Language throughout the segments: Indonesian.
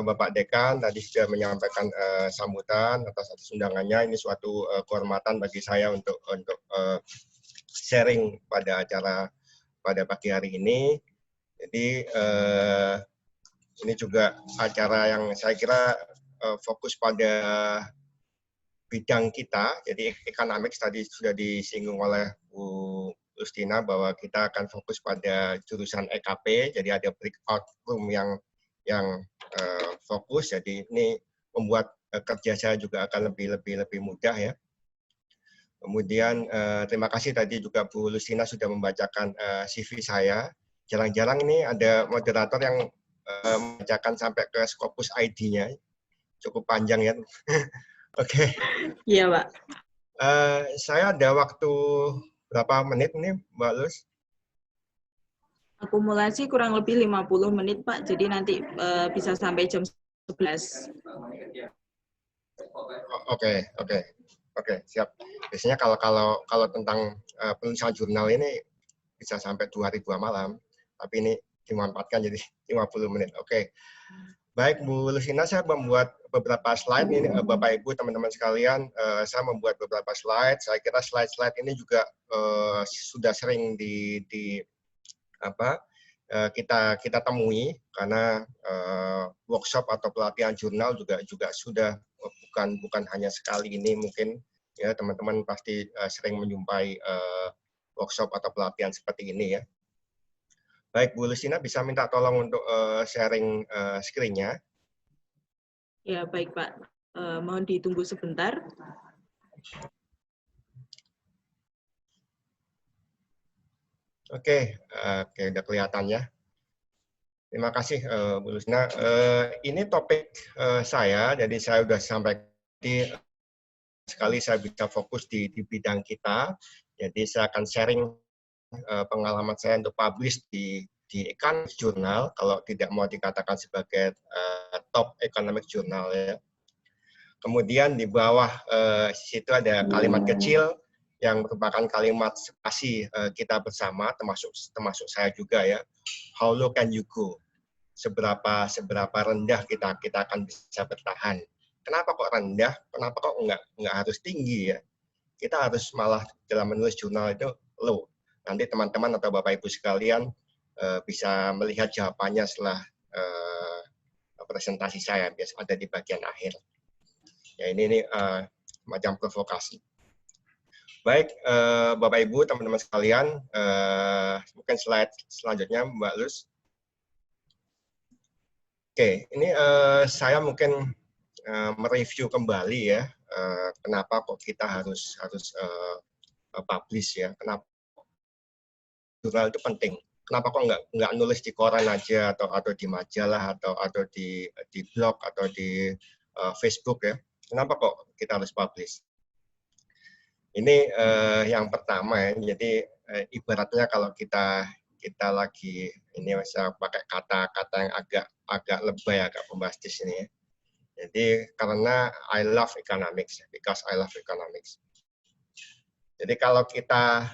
Bapak Dekan tadi sudah menyampaikan sambutan atas undangannya. Ini suatu kehormatan bagi saya untuk sharing pada acara pada pagi hari ini. Jadi ini juga acara yang saya kira fokus pada bidang kita. Jadi economics tadi sudah disinggung oleh Bu Justina bahwa kita akan fokus pada jurusan EKP. Jadi ada breakout room yang fokus. Jadi ini membuat kerja saya juga akan lebih mudah ya. Kemudian terima kasih tadi juga Bu Justina sudah membacakan CV saya. Jarang-jarang ini ada moderator yang membacakan sampai ke Scopus ID-nya. Cukup panjang ya. Oke. Iya, Pak. Saya ada waktu berapa menit nih, Mbak Lus? Akumulasi kurang lebih 50 menit, Pak. Jadi nanti bisa sampai jam 11. Oke, siap. Biasanya kalau tentang penulisan jurnal ini bisa sampai 2 hari 2 malam, tapi ini dimanfaatkan jadi 50 menit. Oke. Baik, Bu Lusina, saya membuat beberapa slide ini, Bapak Ibu, teman-teman sekalian, saya membuat beberapa slide. Saya kira slide-slide ini juga sudah sering kita temui karena workshop atau pelatihan jurnal juga sudah bukan hanya sekali ini mungkin ya teman-teman pasti sering menjumpai workshop atau pelatihan seperti ini ya. Baik, Bu Lusina bisa minta tolong untuk sharing screen-nya. Ya, baik Pak. Mohon ditunggu sebentar. Oke, udah kelihatan ya. Terima kasih, Bu Lusina. Ini topik saya, jadi saya sudah sampai sekali saya bisa fokus di bidang kita. Jadi saya akan sharing pengalaman saya untuk publish di Economic Journal, kalau tidak mau dikatakan sebagai top economic journal ya. Kemudian di bawah situ ada kalimat kecil yang merupakan kalimat spasi kita bersama, termasuk saya juga ya. How low can you go? Seberapa rendah kita akan bisa bertahan. Kenapa kok rendah? Kenapa kok nggak harus tinggi ya? Kita harus malah dalam menulis jurnal itu low. Nanti teman-teman atau Bapak Ibu sekalian bisa melihat jawabannya setelah presentasi saya, biasa ada di bagian akhir. Ya ini macam provokasi. Baik, Bapak Ibu, teman-teman sekalian, mungkin slide selanjutnya Mbak Luz. Oke, ini saya mungkin mereview kembali ya, kenapa kok kita harus publish ya, kenapa jurnal itu penting. Kenapa kok nggak nulis di koran aja atau di majalah atau di blog atau di Facebook ya? Kenapa kok kita harus publish? Ini yang pertama ya. Jadi ibaratnya kalau kita lagi ini saya pakai kata-kata yang agak lebay, agak bombastis ini ya. Jadi karena I love economics, because I love economics. Jadi kalau kita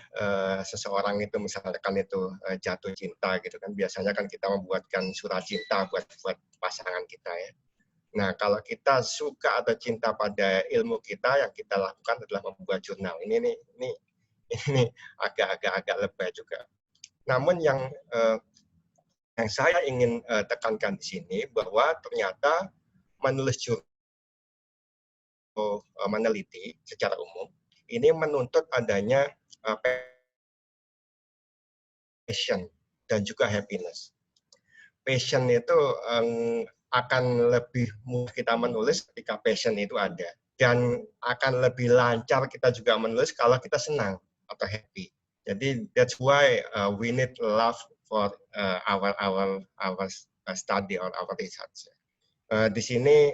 seseorang itu misalkan itu jatuh cinta gitu kan, biasanya kan kita membuatkan surat cinta buat pasangan kita ya. Nah kalau kita suka atau cinta pada ilmu kita, yang kita lakukan adalah membuat jurnal. Ini agak lebay juga. Namun yang saya ingin tekankan di sini bahwa ternyata menulis jurnal, meneliti secara umum ini menuntut adanya passion dan juga happiness. Passion itu akan lebih mudah kita menulis ketika passion itu ada, dan akan lebih lancar kita juga menulis kalau kita senang atau happy. Jadi that's why we need love for our study or our research. Di sini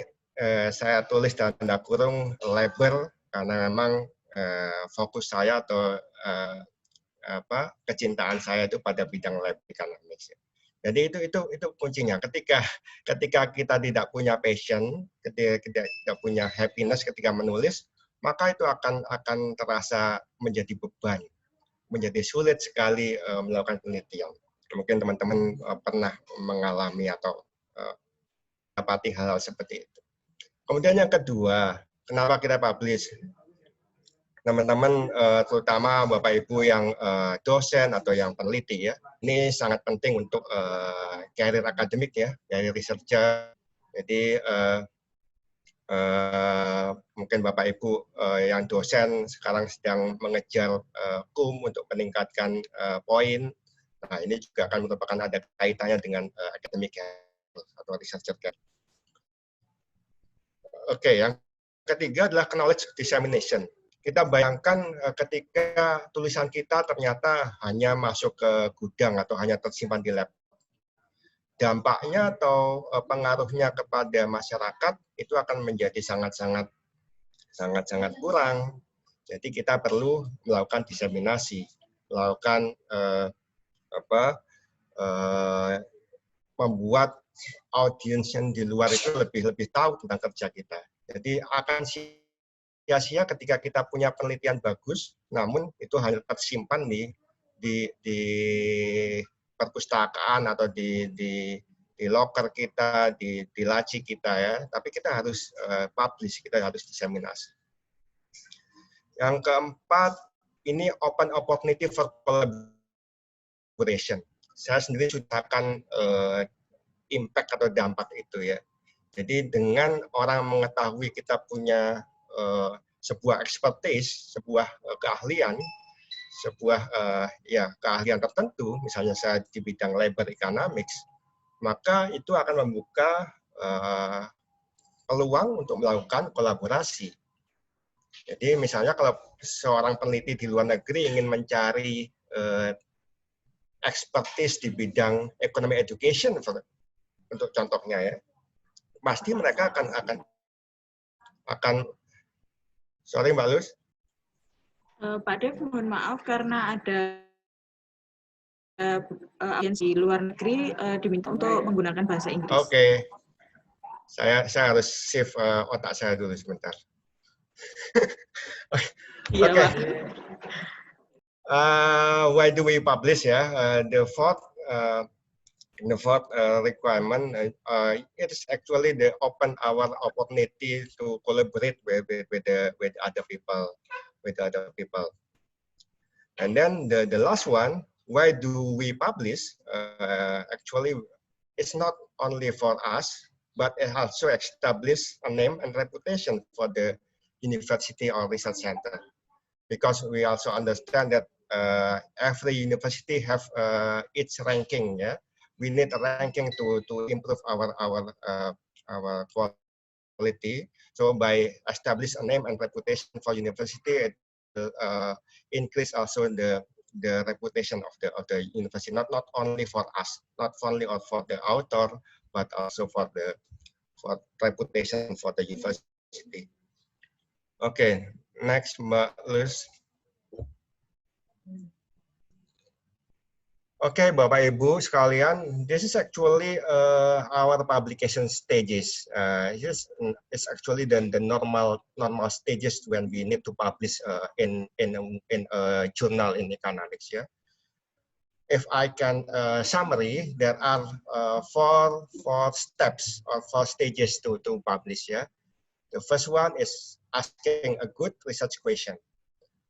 saya tulis dalam tanda kurung labor karena memang fokus saya atau kecintaan saya itu pada bidang lab economics. Jadi itu kuncinya. Ketika kita tidak punya passion, ketika tidak punya happiness ketika menulis, maka itu akan terasa menjadi beban, menjadi sulit sekali melakukan penelitian. Mungkin teman-teman pernah mengalami atau mendapati hal-hal seperti itu. Kemudian yang kedua, kenapa kita publish? Teman-teman, terutama Bapak Ibu yang dosen atau yang peneliti ya, ini sangat penting untuk karir akademik ya, karir researcher. Jadi mungkin Bapak Ibu yang dosen sekarang sedang mengejar untuk meningkatkan poin. Nah, ini juga akan merupakan ada kaitannya dengan akademik atau researcher. Oke, yang ketiga adalah knowledge dissemination. Kita bayangkan ketika tulisan kita ternyata hanya masuk ke gudang atau hanya tersimpan di lab. Dampaknya atau pengaruhnya kepada masyarakat itu akan menjadi sangat-sangat kurang. Jadi kita perlu melakukan diseminasi, melakukan membuat audiens yang di luar itu lebih tahu tentang kerja kita. Jadi akan sia-sia ketika kita punya penelitian bagus, namun itu hanya tersimpan di perpustakaan atau di loker kita, di laci kita ya. Tapi kita harus publish, kita harus diseminasi. Yang keempat, ini open opportunity for collaboration. Saya sendiri sudah akan impact atau dampak itu ya. Jadi dengan orang mengetahui kita punya sebuah expertise, sebuah keahlian, sebuah keahlian tertentu, misalnya saya di bidang labor economics, maka itu akan membuka peluang untuk melakukan kolaborasi. Jadi misalnya kalau seorang peneliti di luar negeri ingin mencari expertise di bidang economic education untuk contohnya ya, pasti mereka akan sorry Mbak Luz. Pak Dev, mohon maaf karena ada audiens di luar negeri diminta untuk menggunakan bahasa Inggris. Oke. Saya harus save otak saya dulu sebentar. Iya, Okay. Pak. Why do we publish ya? The fourth requirement it is actually the open our opportunity to collaborate with other people. And then the last one, why do we publish? Actually, it's not only for us, but it also establish a name and reputation for the university or research center. Because we also understand that every university have its ranking. Yeah, we need a ranking to improve our quality. So by establish a name and reputation for university, it will increase also the reputation of the university, not only for us, not only for the author, but also for reputation for the university. Okay, next Mbak Luz. Okay, Bapak Ibu sekalian, this is actually our publication stages. It's actually the normal stages when we need to publish in a journal in economics. Yeah. If I can summary, there are four steps or 4 stages to publish. Yeah. The first one is asking a good research question.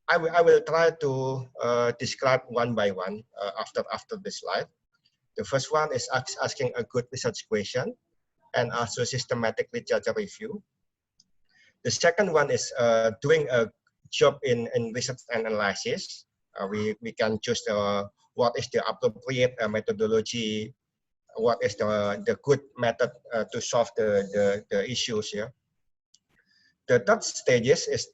I will try to describe one by one after the slide. The first one is asking a good research question and also systematic literature review. The second one is doing a job in research and analysis. We can choose what is the appropriate methodology, what is the good method to solve the issues here. The third stage is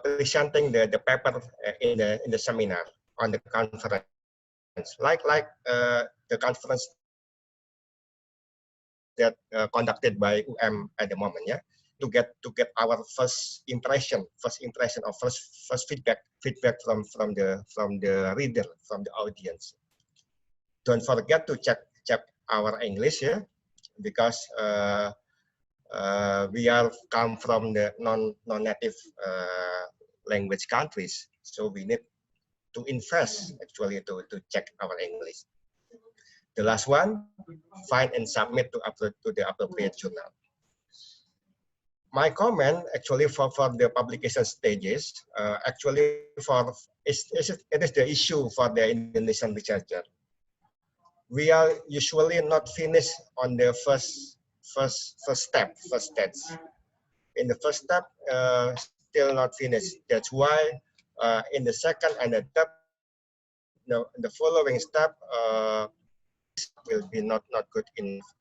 presenting the paper in the seminar on the conference, like the conference that conducted by UM at the moment, yeah, to get our first impression or first feedback from the reader, from the audience. Don't forget to check our English, yeah, because we come from the non-native language countries, so we need to invest actually to check our English. The last one, find and submit to the appropriate journal. My comment actually for the publication stages, actually it is the issue for the Indonesian researcher. We are usually not finished on the first stage. In the first step, still not finished. That's why in the second and the third, the following step will be not good enough.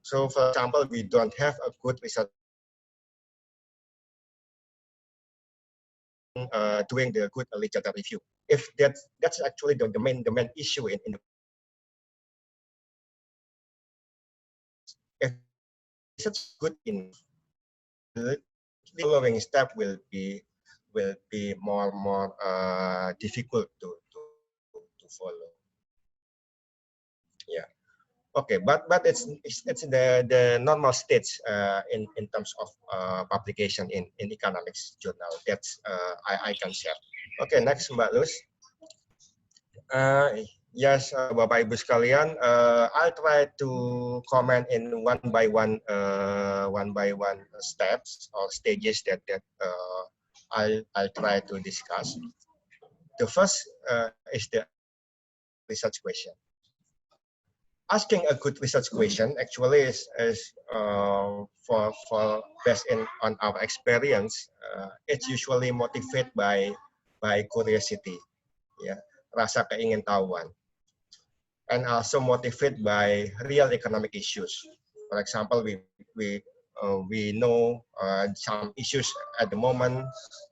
So, for example, we don't have a good research doing the good literature review. If that's actually the main issue in the if it's good enough, the following step will be more difficult to follow. Yeah. Okay, but it's the normal stage in terms of publication in economics journal. That's I can share. Okay, next Mbak Luz. Yes, Bapak Ibu sekalian, I'll try to comment in one by one steps or stages that I'll try to discuss. The first is the research question. Asking a good research question actually is for based on our experience, it's usually motivated by curiosity, ya, rasa keingintahuan, and also motivated by real economic issues. For example, we know some issues at the moment.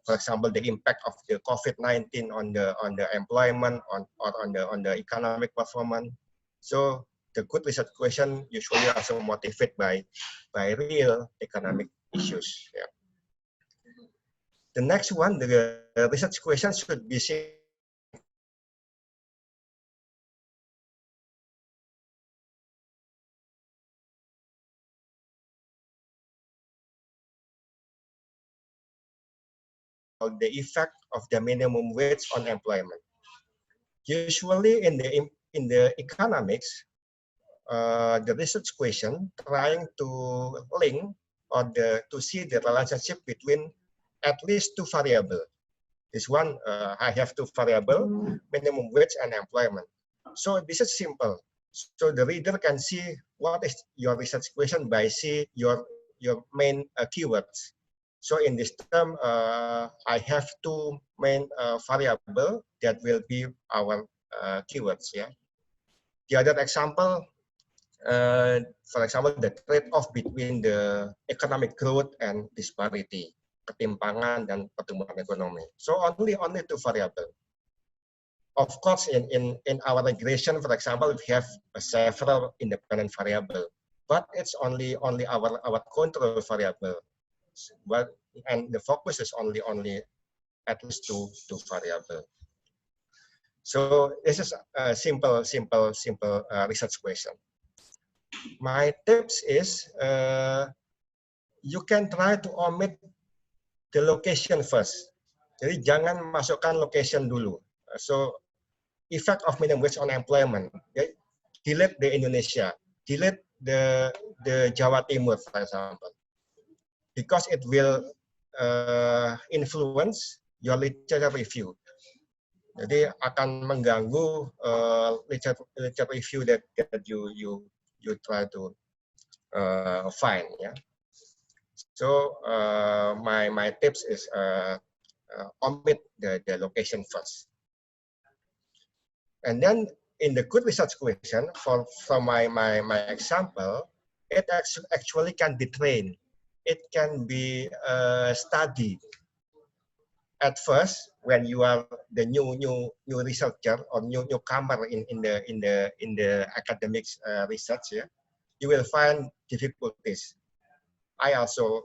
For example, the impact of the COVID-19 on the employment or on the economic performance. So the good research question usually also motivated by real economic issues. Yeah. The next one, the research question should be the effect of the minimum wage on employment. Usually in the economics, the research question trying to link or to see the relationship between at least two variables. This one, I have two variables, minimum wage and employment. So this is simple. So the reader can see what is your research question by see your main keywords. So in this term, I have two main variables that will be our keywords. Yeah. The other example, for example, the trade-off between the economic growth and disparity, ketimpangan dan pertumbuhan ekonomi. So only two variables. Of course, in our regression, for example, we have several independent variables, but it's only our control variable. But and the focus is only at least two variables. So this is a simple research question. My tips is you can try to omit the location first. Jadi jangan masukkan location dulu. So effect of minimum wage on employment. Okay? Delete the Indonesia, delete the Jawa Timur, for example, because it will influence your literature review. Jadi akan mengganggu literature review that you try to find. Yeah. So my tips is omit the location first. And then in the good research question, from my example, it actually can be trained. It can be studied. At first, when you are the new researcher or newcomer in the academics research, yeah, you will find difficulties. I also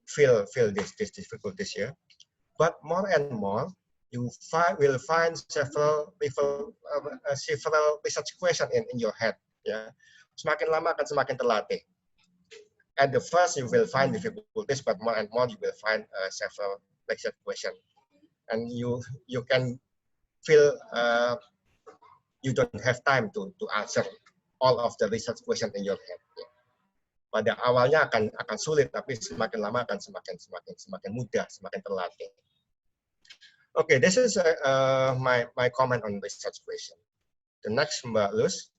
feel these difficulties here, but more and more you will find several research questions in your head. Ya, semakin lama akan semakin terlatih. At the first you will find difficulties, but more and more you will find several research questions, and you can feel you don't have time to answer all of the research question in your head. Ya. Pada awalnya akan sulit, tapi semakin lama akan semakin mudah, semakin terlatih. Okay, this is my comment on research question. The next, Mbak Luz.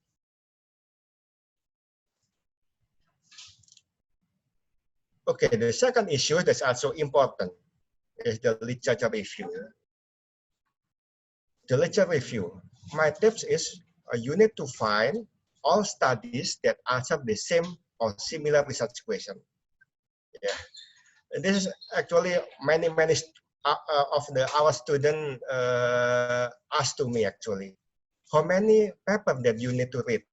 Okay, the second issue that's also important is the literature review. The literature review. My tips is you need to find all studies that answer the same or similar research question. Yeah, and this is actually many of our students asked to me actually, how many papers that you need to read?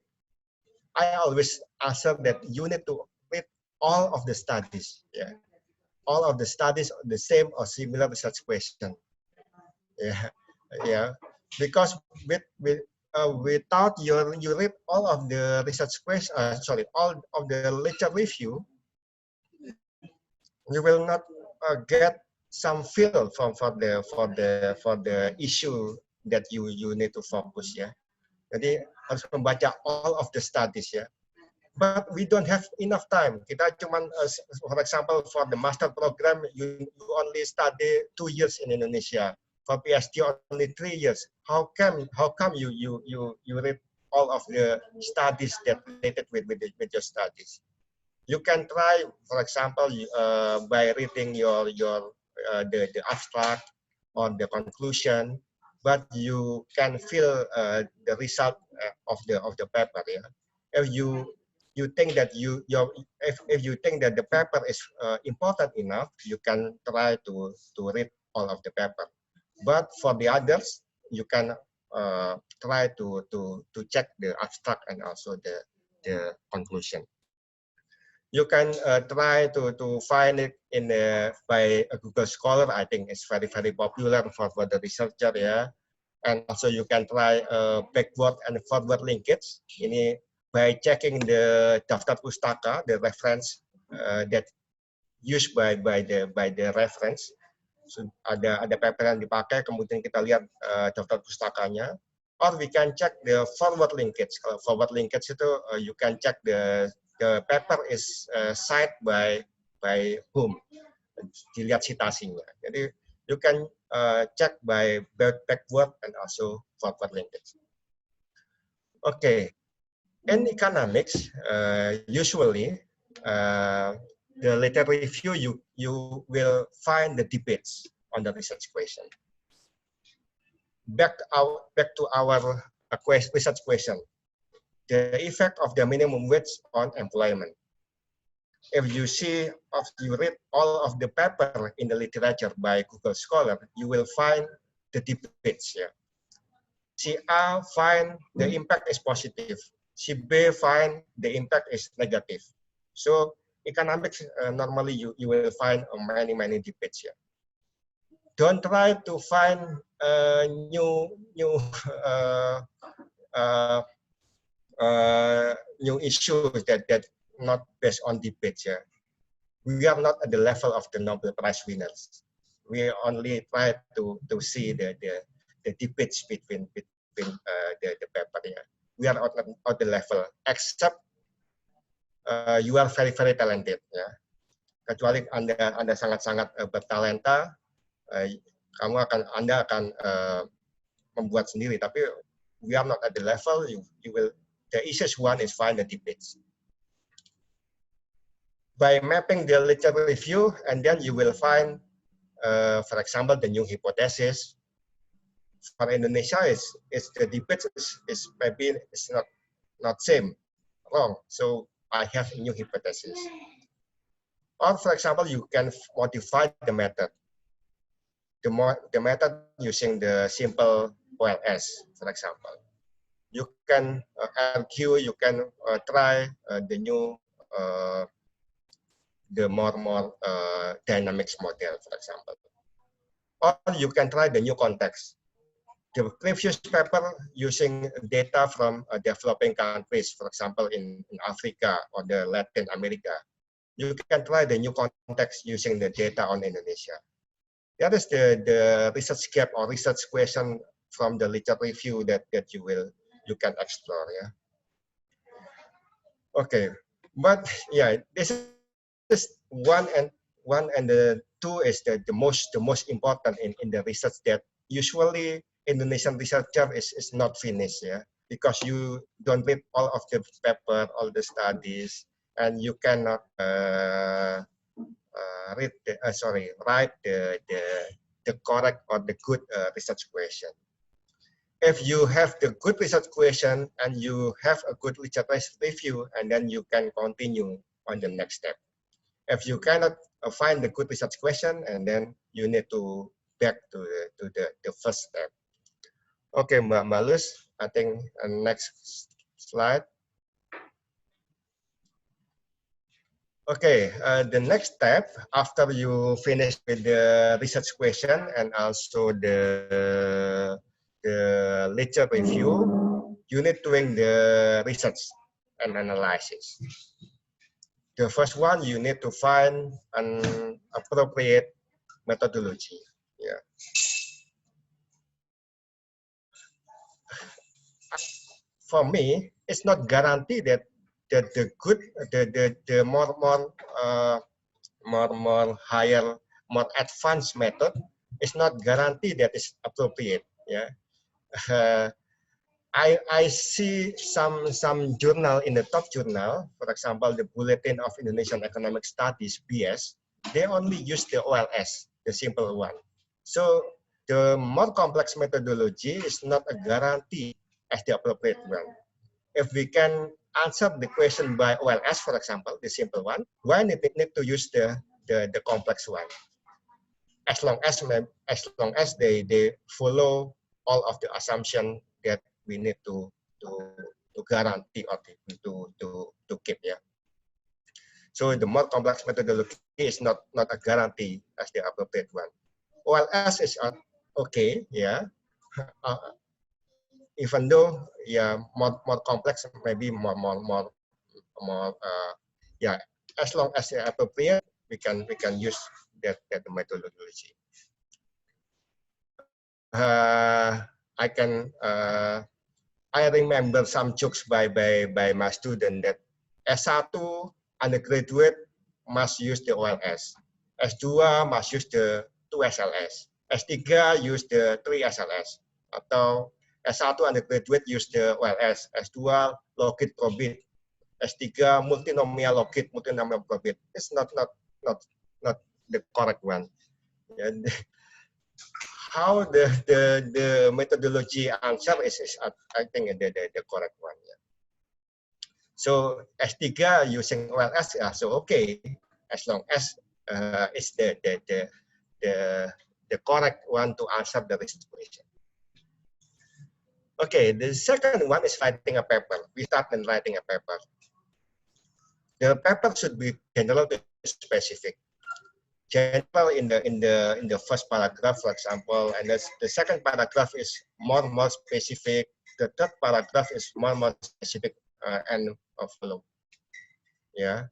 I always answer that you need to read all of the studies. Yeah, all of the studies the same or similar research question. Yeah, because without you read all of the research question, all of the literature review, you will not get some feel for the issue that you need to focus ya. Jadi harus membaca all of the studies ya. But we don't have enough time. Kita cuman, for example, for the master program, you only study 2 years in Indonesia. For PhD, only 3 years. How come you read all of the studies that related with your studies? You can try, for example, by reading the abstract or the conclusion, but you can feel the result of the paper. Yeah, if you think that if you think that the paper is important enough, you can try to read all of the paper. But for the others, you can try to check the abstract and also the conclusion. You can try to find it in by a Google Scholar. I think it's very popular for the researcher ya. And also you can try backward and forward linkage. Ini by checking the daftar pustaka, the reference that used by the reference. So, ada paper yang dipakai, kemudian kita lihat daftar pustakanya. Or we can check the forward linkage. Kalau forward linkage itu you can check the paper is cited by whom. Dilihat citasinya. Jadi you can check by backward and also forward linkage. Okay, in economics, usually the literature review you will find the debates on the research question. Back to our research question, the effect of the minimum wage on employment. If you read all of the paper in the literature by Google Scholar, you will find the debates. Yeah. Si A find the impact is positive. Si B find the impact is negative. So economics normally you will find many debates. Yeah. Don't try to find new issues that not based on debates. Yeah. We are not at the level of the Nobel Prize winners. We only try to see the debates between the paper. Yeah. We are not at the level, except you are very talented. Ya. Kecuali Anda sangat bertalenta, Anda akan membuat sendiri. Tapi we are not at the level. The easiest one is find the debates. By mapping the literature review, and then you will find, for example, the new hypothesis. For Indonesia, the debate is maybe it's not same, wrong. So I have a new hypothesis. Or for example, you can modify the method. The method using the simple OLS, for example. You can argue, you can try the new, the more dynamics model, for example. Or you can try the new context. The previous paper using data from developing countries, for example, in Africa or the Latin America, you can try the new context using the data on Indonesia. That is the research gap or research question from the literature review that you will you can explore. Yeah. Okay, but yeah, this is one and the two is the most important in the research that usually Indonesian researcher is not finished. Yeah, because you don't read all of the paper, all the studies, and you cannot write the correct or the good research question. If you have the good research question and you have a good research review, and then you can continue on the next step. If you cannot find the good research question, and then you need to back to the first step. Okay, Mbak Luz, I think next slide. Okay, the next step after you finish with the research question and also the literature review, you need doing the research and analysis. The first one, you need to find an appropriate methodology. Yeah. For me, it's not guaranteed that the good, the more higher, more advanced method is not guaranteed that it's appropriate. Yeah. I see some journal in the top journal, for example, the Bulletin of Indonesian Economic Studies (BS). They only use the OLS, the simple one. So the more complex methodology is not a guarantee as the appropriate one. If we can answer the question by OLS, for example, the simple one, why need to use the complex one? As long as they follow all of the assumption that we need to guarantee or to keep. Yeah. So the more complex methodology is not a guarantee as the appropriate one. OLS is okay. Yeah. Even though more complex, maybe more yeah, as long as they're appropriate, we can use that methodology. I remember some jokes by my student that S1 undergraduate must use the OLS, S2 must use the 2 SLS, S3 use the 3 SLS, atau S1 undergraduate use the OLS, S2 logit probit, S3 multinomial logit, multinomial probit. It's not the correct one. And how the methodology answer is I think the correct one. Yeah. So S3 using OLS, so okay, as long as it's the correct one to answer the research question. Okay, the second one is writing a paper. We start in writing a paper. The paper should be general to specific. General in the first paragraph, for example, and the second paragraph is more specific. The third paragraph is more specific and follow. Yeah,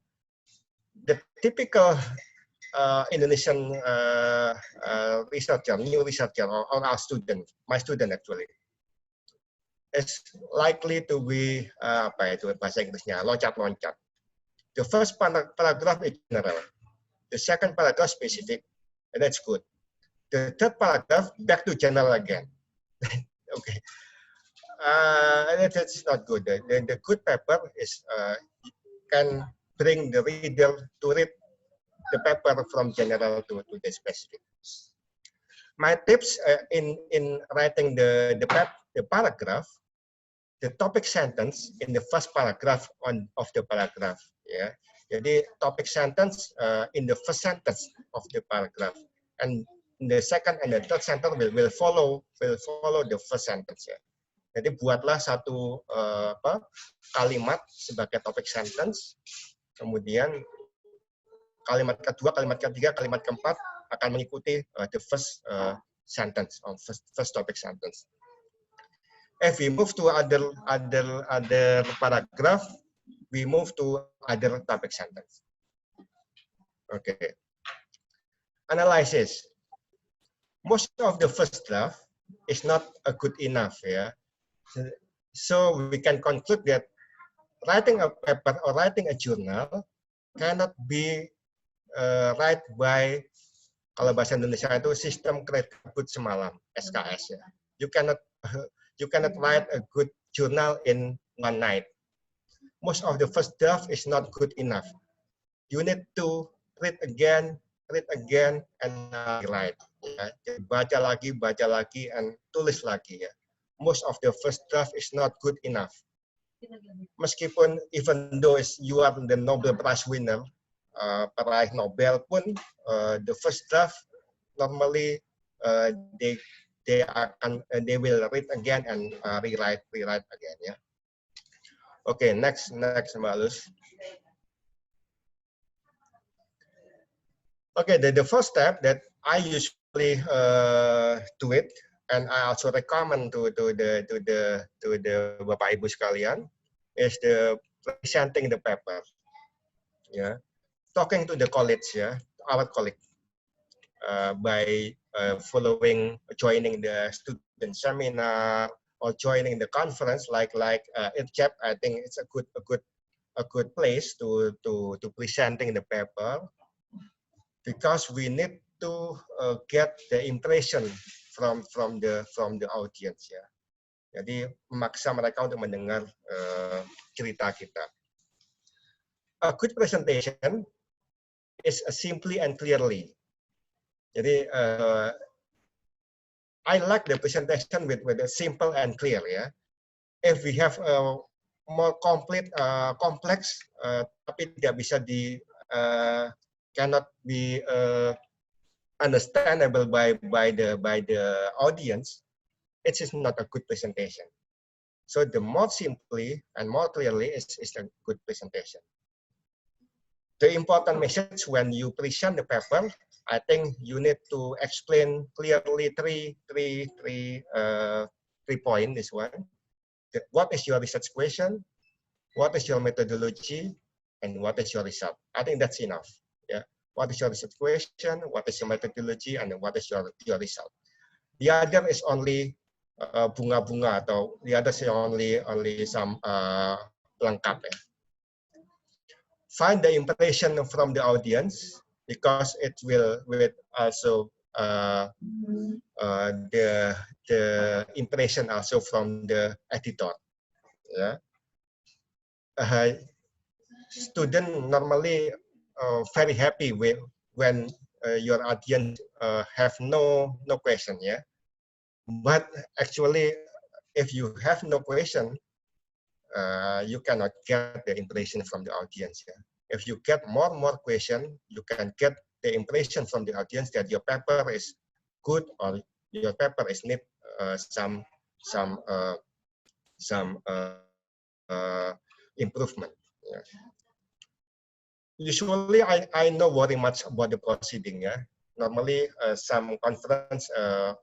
the typical Indonesian researcher, new researcher, or our student, my student actually, is likely to be apa itu bahasa Inggrisnya, loncat-loncat. The first paragraph is general. The second paragraph specific, and that's good. The third paragraph back to general again. Okay, that's not good. The good paper is can bring the reader to read the paper from general to the specific. My tips in writing the paragraph, the topic sentence in the first paragraph of the paragraph. Yeah. Jadi topic sentence in the first sentence of the paragraph, and in the second and the third sentence will follow the first sentence. Ya. Jadi buatlah satu kalimat sebagai topic sentence, kemudian kalimat kedua, kalimat ketiga, kalimat keempat akan mengikuti the first sentence or first topic sentence. If we move to other paragraph, we move to other topic sentence. Okay. Analysis. Most of the first draft is not a good enough. Yeah. So we can conclude that writing a paper or writing a journal cannot be right by, kalau bahasa Indonesia itu sistem kredit kabut semalam, SKS ya. You cannot write a good journal in one night. Most of the first draft is not good enough. You need to read again, and write. Ya. Baca lagi, and tulis lagi ya. Most of the first draft is not good enough. Meskipun even though you are the Nobel Prize winner, peraih Nobel pun, the first draft normally they will read again and rewrite again ya. Okay, next Mbak Luz. Okay, the first step that I usually do it, and I also recommend to the Bapak Ibu sekalian, is the presenting the paper. Yeah, talking to the college, yeah, our colleague, by joining the student seminar or joining the conference like IRCEP. I think it's a good place to presenting the paper, because we need to get the impression from the audience ya. Jadi memaksa mereka untuk mendengar cerita kita. A good presentation is simply and clearly. Jadi I like the presentation with a simple and clear ya. If we have a more complex tapi tidak bisa cannot be understandable by the audience, it is not a good presentation. So the more simply and more clearly is a good presentation. The important message when you present the paper, I think you need to explain clearly three points. This one, what is your research question, what is your methodology, and what is your result. I think that's enough. Yeah. What is your research question, what is your methodology, and what is your result. The other is only bunga-bunga, atau the other is only some pelengkap ya. Find the impression from the audience, because it will also the impression also from the editor. Yeah. Student normally very happy when your audience have no question, yeah. But actually, if you have no question, you cannot get the impression from the audience. Yeah? If you get more question, you can get the impression from the audience that your paper is good or your paper is need some improvement. Yeah. Usually, I know very much about the proceeding. Yeah, normally some conference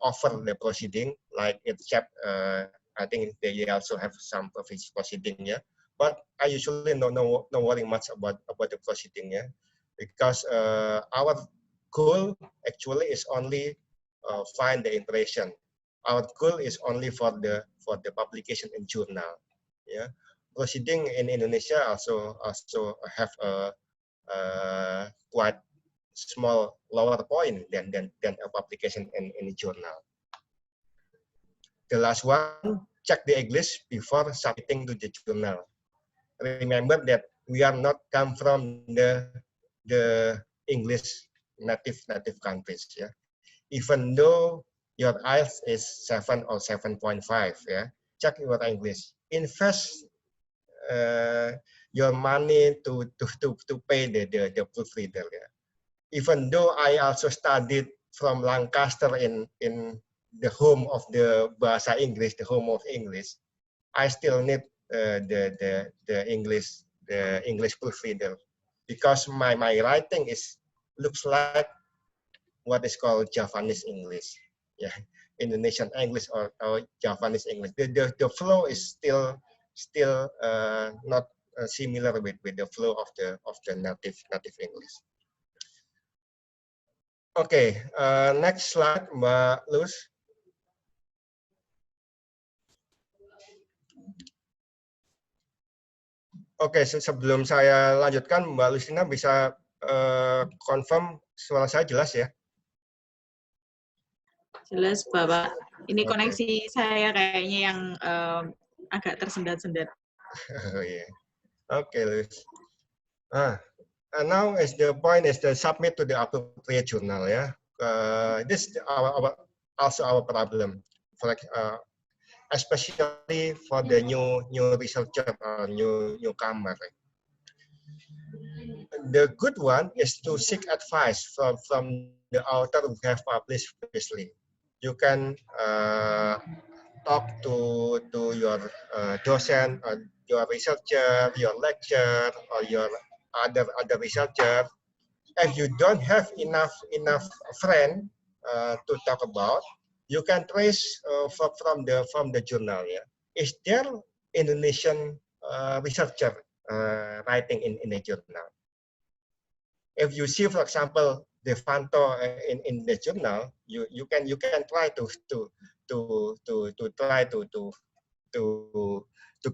offer the proceeding like IRCEP. I think they also have some proceeding. Yeah, but I usually know very much about the proceeding. Yeah, because our goal actually is only find the impression. Our goal is only for the publication in journal. Yeah, proceeding in Indonesia also have a quite small lower point than a publication in a journal. The last one, check the English before submitting to the journal. Remember that we are not come from the English native countries. Yeah, even though your IELTS is 7 or 7.5, yeah, check your English. Invest your money to pay the proofreader. Yeah. Even though I also studied from Lancaster in the home of the Bahasa Inggris, the home of English, I still need the English proofreader, because my writing looks like what is called Javanese English. Yeah, Indonesian English or Javanese English. The flow is still not similar with the flow of the native English. Okay, next slide, Mbak Luz. Oke, sebelum saya lanjutkan, Mbak Lucina bisa confirm suara saya jelas ya? Jelas, Bapak. Ini Oke. koneksi saya kayaknya yang agak tersendat-sendat. Oh, yeah. Okay, Luis. And now is the point is the submit to the appropriate journal. Yeah, this also our problem, for especially for the new researcher or newcomer. The good one is to seek advice from the author who have published previously. You can talk to your docent or your researcher, your lecturer, or your other researcher. If you don't have enough friend to talk about, you can trace from the journal. Yeah, is there Indonesian researcher writing in a journal? If you see, for example, Devanto in the journal, you can try to try to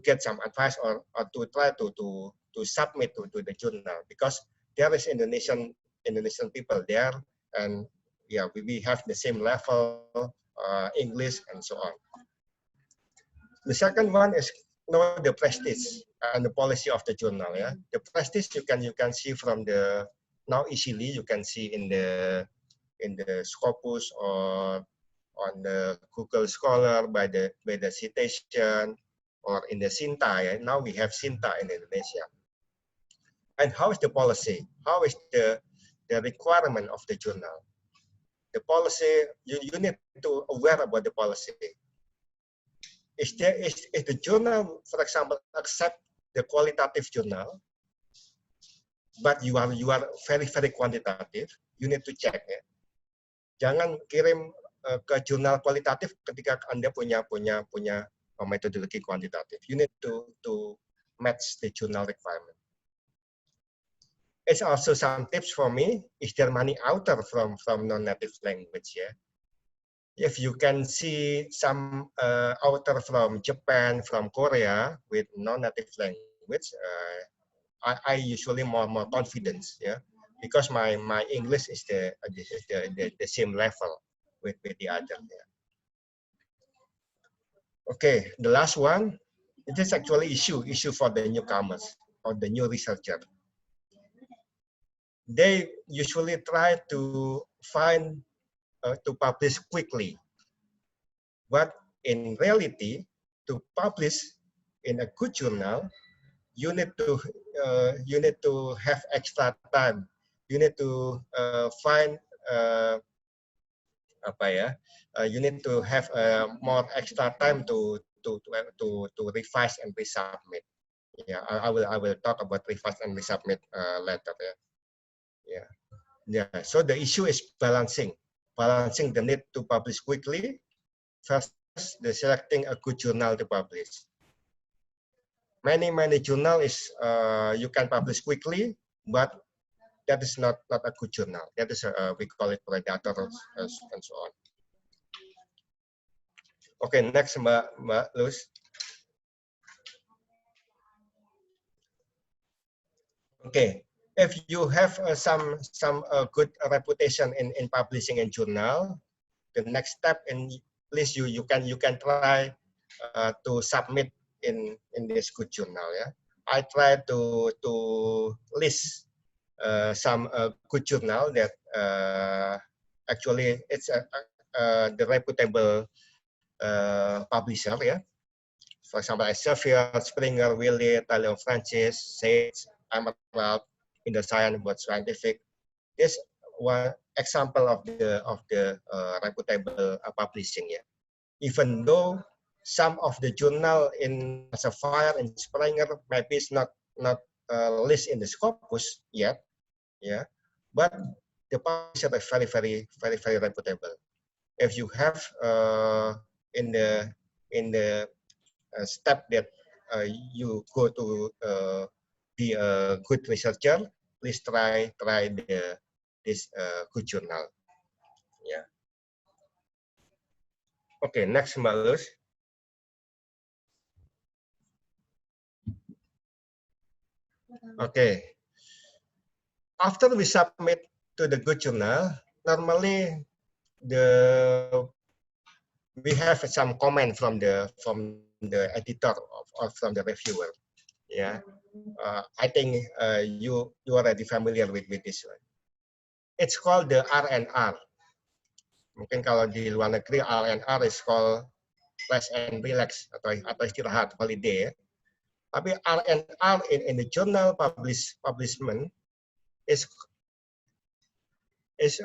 get some advice or to try to submit to the journal, because there is Indonesian people there, and yeah, we have the same level English and so on. The second one is know the prestige and the policy of the journal. Yeah, the prestige you can see from the now easily you can see in the Scopus or on the Google Scholar by the citation, or in the Sinta. Yeah? Now we have Sinta in Indonesia. And how is the policy? How is the requirement of the journal? The policy, you need to aware about the policy. Is the journal, for example, accept the qualitative journal, but you are very quantitative? You need to check. Ya. Jangan kirim ke jurnal kualitatif ketika Anda punya metodologi kuantitatif. You need to match the journal requirement. It's also some tips for me. Is there many author from non-native language? Yeah. If you can see some author from Japan, from Korea with non-native language, I usually more confidence, yeah, because my English is the same level with the other. Yeah. Okay, the last one, it is actually issue for the newcomers or the new researcher. They usually try to find to publish quickly, but in reality, to publish in a good journal, you need to have extra time. You need to find you need to have more extra time to revise and resubmit. Yeah, I will talk about revise and resubmit later. Yeah. So the issue is balancing the need to publish quickly versus the selecting a good journal to publish. Many journal is you can publish quickly, but that is not a good journal. That is we call it predator and so on. Okay, next, Mbak Luz. Okay, if you have some good reputation in publishing in journal, the next step in least you can try to submit in this good journal. Yeah, I try to list some good journal that actually it's the reputable publisher. Yeah, for example, Elsevier, Springer, Wiley, Talion Francis, Sage, Emerald, in the Science about Scientific. This one example of the reputable publishing. Yeah, even though some of the journal in Elsevier and Springer maybe is not listed in the Scopus yet. Yeah, but the publisher is very reputable. If you have in the step that you go to be a good researcher, please try this good journal. Yeah. Okay, next, Mbak Luz. Okay. After we submit to the Good Journal, normally we have some comment from the editor or from the reviewer. Yeah, I think you already familiar with this one. It's called the R&R. Mungkin kalau di luar negeri R&R is called rest and relax atau istirahat, holiday. Ya. Tapi R&R in the journal publishment is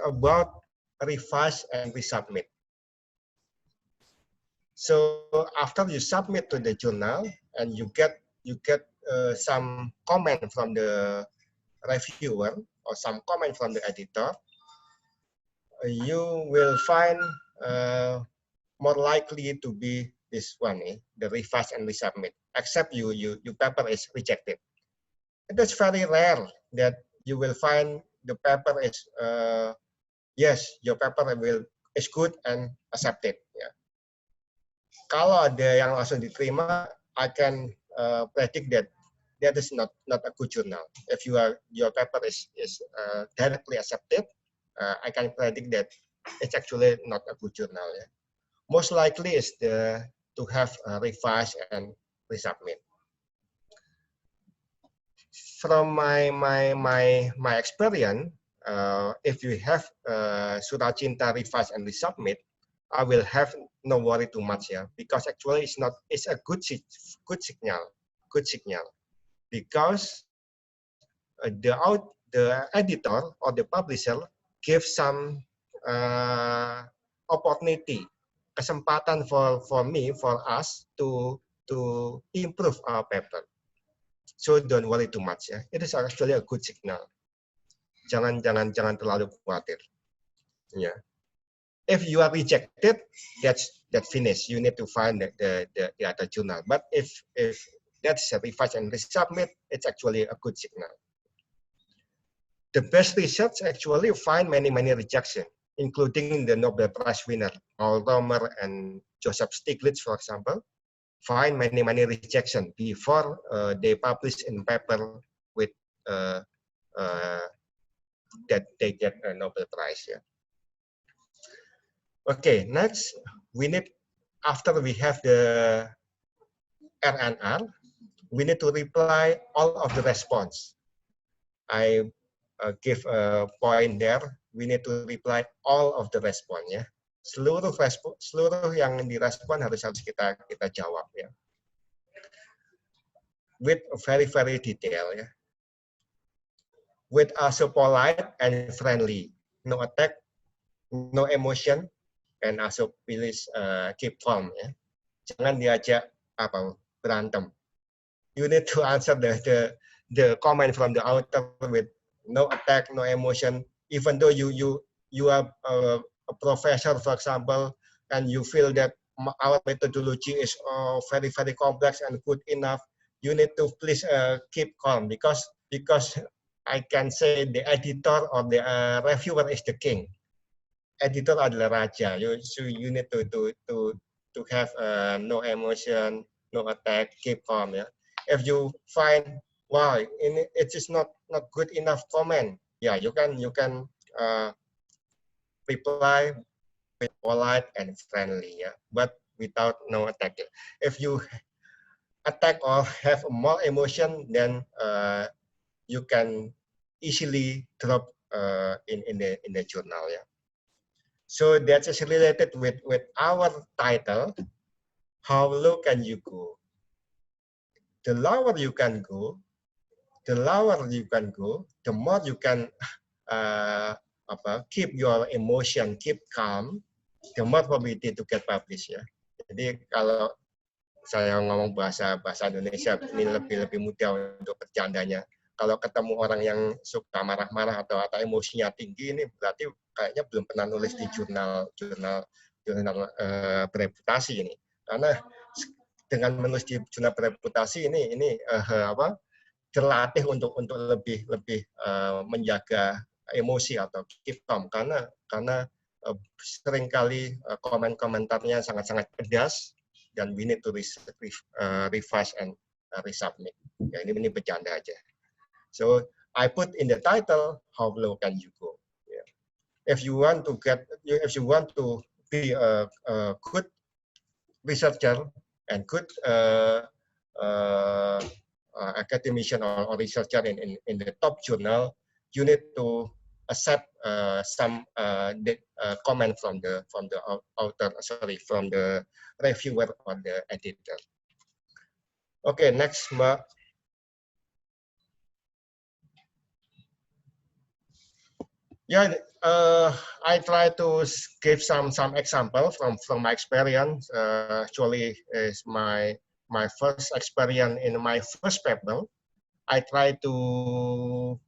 about revise and resubmit. So after you submit to the journal and you get some comment from the reviewer or some comment from the editor, you will find more likely to be this one, the revise and resubmit, except your paper is rejected. It is very rare that you will find the paper is yes, your paper is good and accepted. Yeah. Kalau ada yang langsung diterima, I can predict that is not a good journal. If your paper is directly accepted, I can predict that it's actually not a good journal. Yeah. Most likely is to have revise and resubmit. From my experience, if you have Surat Cinta revise and resubmit, I will have no worry too much, yeah, because actually it's a good signal, because the editor or the publisher gives some opportunity, kesempatan for us to improve our paper. So don't worry too much, ya. It is actually a good signal. Jangan terlalu khawatir. Yeah. If you are rejected, that's finished. You need to find the other journal. But if that's a revise and resubmit, it's actually a good signal. The best research actually find many rejection, including the Nobel Prize winner Paul Romer and Joseph Stiglitz, for example, find many rejection before they publish in paper with that they get a Nobel Prize. Yeah. Okay, next we need, after we have the R&R, we need to reply all of the response. I give a point there. We need to reply all of the response, ya. Seluruh yang direspon harus kita jawab, ya. With very detail, ya. With also polite and friendly, no attack, no emotion, and also please keep calm, ya. Jangan diajak berantem. You need to answer the comment from the author with no attack, no emotion. Even though you are a professor, for example, and you feel that our methodology is very complex and good enough, you need to please keep calm, because I can say the editor or the reviewer is the king. Editor adalah raja. So you need to have no emotion, no attack, keep calm. Yeah. If you find, wow, it is not good enough comment, yeah, you can reply with polite and friendly, yeah, but without no attack. If you attack or have more emotion, then you can easily drop in the journal, yeah. So that is related with our title. How low can you go? The lower you can go, the more you can keep your emotion, keep calm, the more probability to get published, ya. Jadi kalau saya ngomong bahasa Indonesia ini lebih mudah untuk bercandanya. Kalau ketemu orang yang suka marah-marah atau emosinya tinggi, ini berarti kayaknya belum pernah nulis di jurnal bereputasi ini. Karena dengan menulis di jurnal bereputasi ini terlatih untuk lebih menjaga emosi atau keep calm, karena seringkali komentarnya sangat pedas, dan we need to revise and resubmit. Ya, ini bercanda aja. So I put in the title, how low can you go? Yeah. If you want to be a good researcher and good academician or researcher in the top journal, you need to accept some comment from the author, from the reviewer or the editor. Okay, next, Mbak. Yeah, I try to give some example from my experience. Actually, is my first experience in my first paper. I try to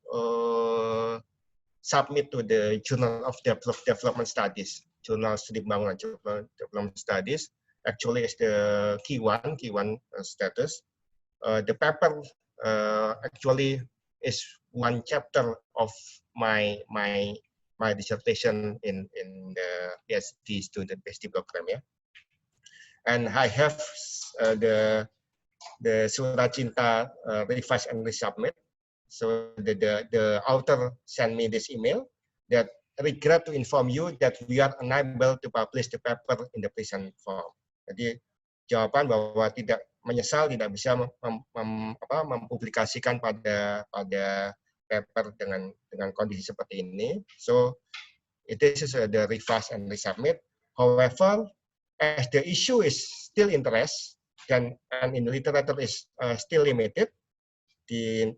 submit to the Journal of Development Studies, Journal Studi Pembangunan Development Studies. Actually, is the Q1 status. The paper actually is one chapter of my dissertation in the PhD student PhD program, yeah. And I have the Surat Cinta revised and resubmit. So the author sent me this email that regret to inform you that we are unable to publish the paper in the present form. Jadi jawaban bahwa menyesal tidak bisa mempublikasikan pada paper dengan kondisi seperti ini. So this is the revise and resubmit. However, as the issue is still interest and in the literature is still limited, the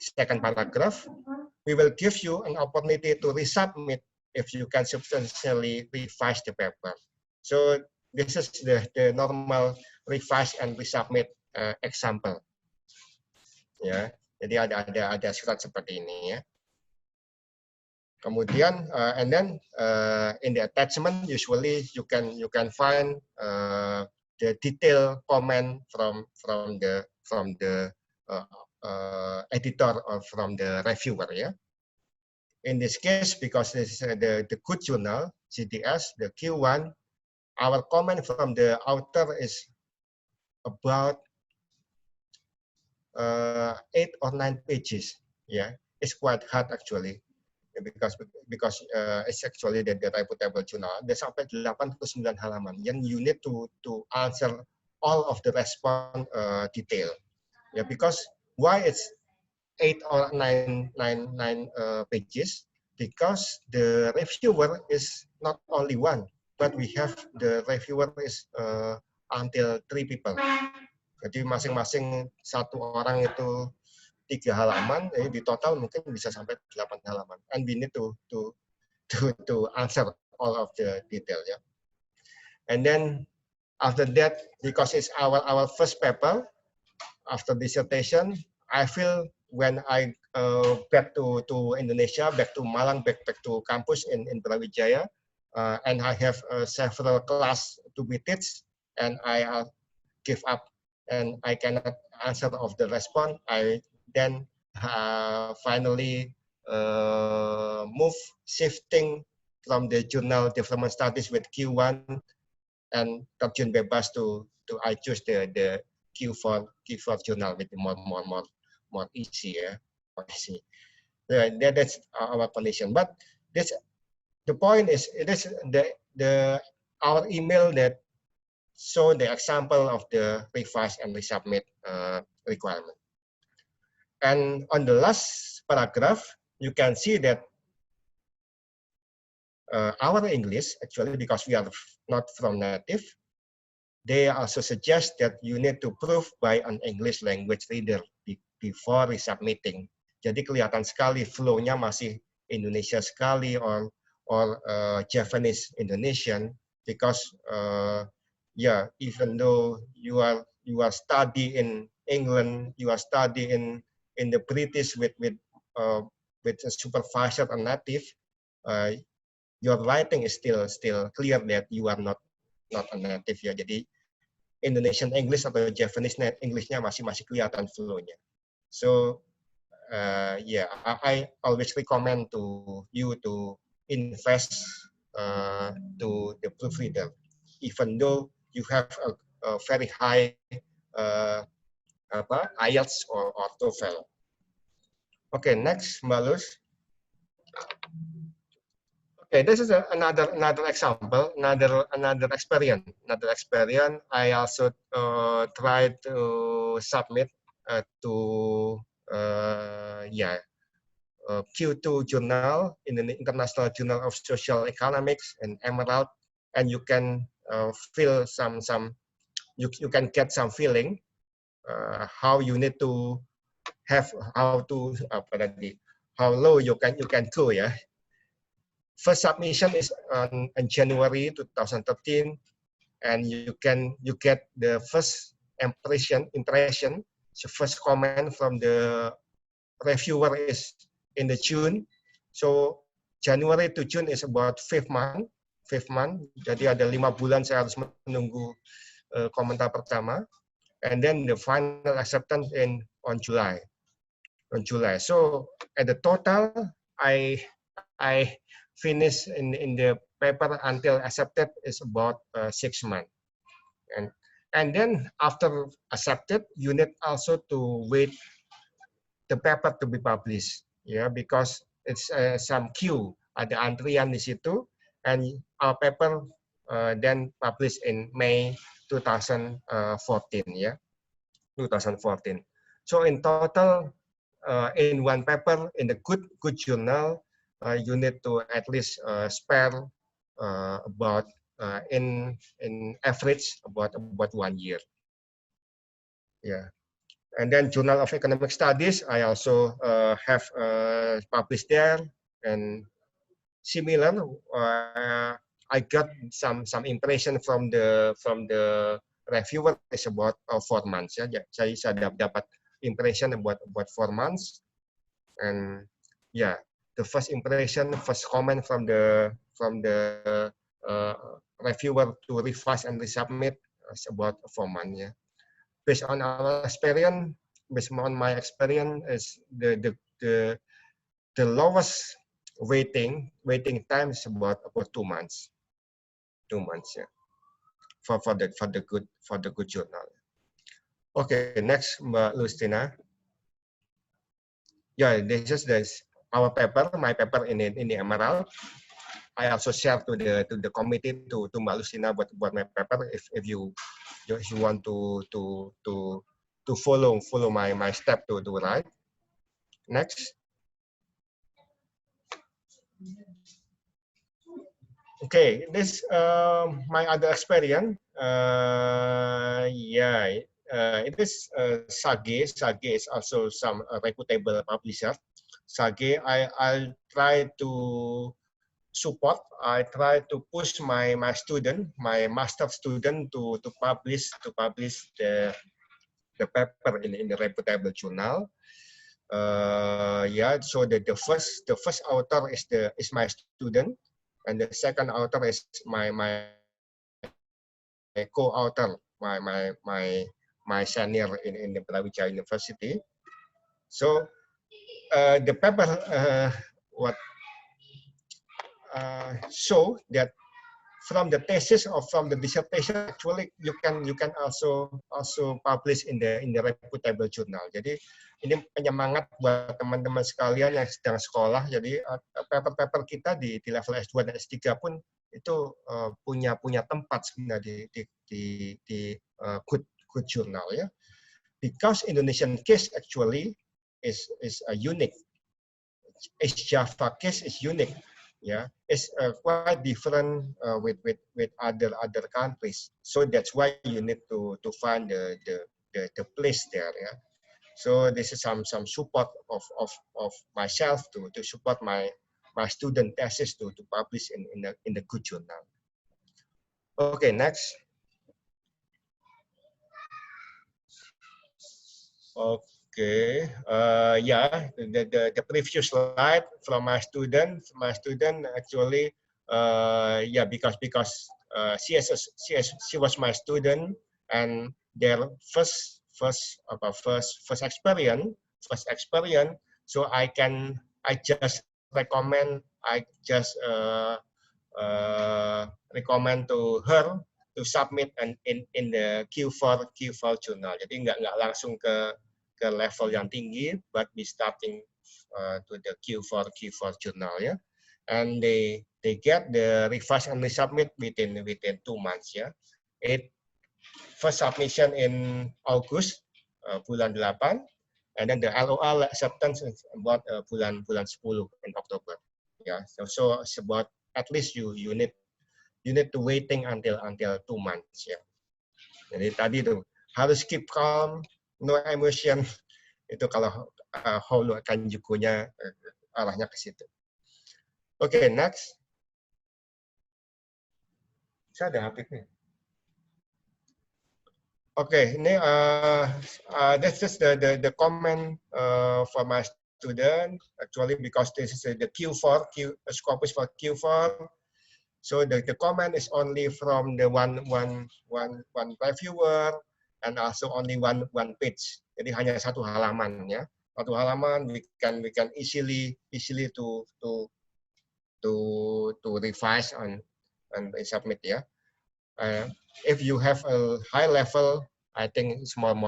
second paragraph, we will give you an opportunity to resubmit if you can substantially revise the paper. So this is the normal revise and resubmit example. Ya, jadi ada surat seperti ini ya. Kemudian and then in the attachment usually you can find the detailed comment from the editor or from the reviewer, yeah. In this case, because this is the good journal, CDS, the Q1, our comment from the author is about 8 or 9 pages. Yeah, it's quite hard actually, because it's actually the reputable journal. There's sampai 89 halaman, and you need to answer all of the response detail. Yeah, because why it's 8 or 9 pages? Because the reviewer is not only one, but we have the reviewer is until 3 people. Jadi masing-masing satu orang itu 3 halaman, jadi di total mungkin bisa sampai 8 halaman. And we need to answer all of the detail, yeah. And then after that, because it's our first paper after dissertation, I feel when I back to Indonesia, back to Malang, back to campus in Brawijaya, and I have several class to be teach, and I give up, and I cannot answer of the response. I then finally shifting from the journal development studies with Q1 and terjun bebas to I choose the Q4 journal with more easy, yeah. Easy. That's our condition. But this the point is it is our email that show the example of the revise and resubmit requirement. And on the last paragraph, you can see that our English, actually, because we are not from native, they also suggest that you need to prove by an English language reader before resubmitting. Jadi kelihatan sekali flow-nya masih Indonesia sekali or Japanese Indonesian, because yeah, even though you are study in England, you are study in the British with a supervisor or native, your writing is still clear that you are not a native, ya. Jadi Indonesian English atau Japanese English-nya masih kelihatan flow-nya. So yeah, I always recommend to you to invest to the proofreader, even though you have a very high IELTS or TOEFL. Okay, next, Mbak Luz. Okay, this is another example, another experience. I also tried to submit to Q2 journal in the International Journal of Social Economics and Emerald, and you can feel you can get some feeling how you need to have how low you can go, yeah. First submission is in January 2013, and you get the first impression. So first comment from the reviewer is in the June. So January to June is about fifth month. Jadi ada 5 bulan saya harus menunggu komentar pertama. And then the final acceptance on July. So at the total, I finished in the paper until accepted is about 6 months. And then after accepted, you need also to wait the paper to be published, yeah, because it's some queue, ada antrian di situ, and our paper then published in May 2014, yeah, 2014. So in total, in one paper in the good journal, you need to at least spare about in average about 1 year, yeah. And then Journal of Economic Studies, I also have published there, and similar. I got some impression from the reviewer is about 4 months. Ya, saya dapat impression about 4 months, and yeah, the first impression, first comment from the reviewer to revise and resubmit is about 4 months. Yeah. Based on our experience, based on my experience, is the lowest waiting time is about 2 months. 2 months, yeah, for the good journal. Okay, next, Mbak Lustina. Yeah, this is our paper, my paper in the Emerald. I also share to the committee to Mbak Lustina about my paper if you want to follow my step to write. Next. Okay, this my other experience. It is Sage. Sage is also some reputable publisher. Sage, I'll try to support. I try to push my student, my master student to publish the paper in the reputable journal. So the first author is my student, and the second author is my co-author, my senior in the Brawijaya University. So the paper show that from the thesis or from the dissertation, actually you can also publish in the reputable journal. Jadi ini penyemangat buat teman-teman sekalian yang sedang sekolah. Jadi paper-paper kita di level S2 dan S3 pun itu punya tempat sebenarnya di good journal, ya. Because Indonesian case actually is unique. East Java case is unique. Yeah, it's quite different with other countries. So that's why you need to find the place there. Yeah. So this is some support of myself to support my student thesis to publish in the good journal. Okay, next. Okay, the previous slide from my student actually, because she was my student, and their first experience. So I just recommend recommend to her to submit in the Q4 journal. Jadi nggak langsung ke level yang tinggi, but we starting to the Q4 journal, yeah, and they get the revised and resubmit within 2 months, yeah. First submission in August, bulan 8, and then the LOA acceptance is about bulan 10 in October, yeah. So it's about at least you need to waiting until 2 months, ya. Jadi tadi tuh harus keep calm, no emotion. Itu kalau Honu Kanjukunya arahnya ke situ. Oke, next. Saya ada HP-nya. Oke, ini this is the comment for my student actually because this is the Q4 Scopus for Q4. So the comment is only from the one reviewer and also only one page. Jadi hanya satu halaman, ya. Satu halaman we can easily to revise and submit, ya. If you have a high level, I think it's more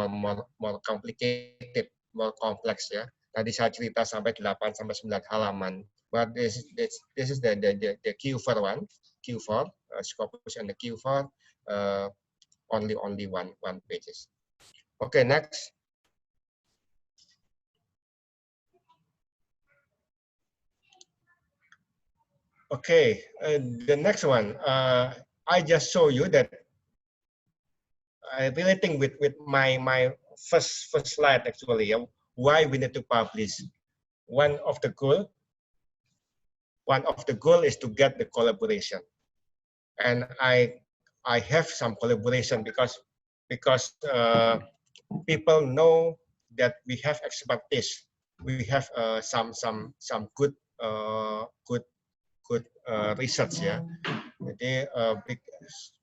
complicated, more complex, ya. Tadi saya cerita sampai 8 sampai 9 halaman. But this is the Q4 one, Q4 Scopus and the Q4 only one pages. Okay, next. Okay, the next one. I just show you that relating with my first slide actually. Why we need to publish? One of the goal is to get the collaboration, and I have some collaboration because people know that we have expertise. We have some good research, ya. Jadi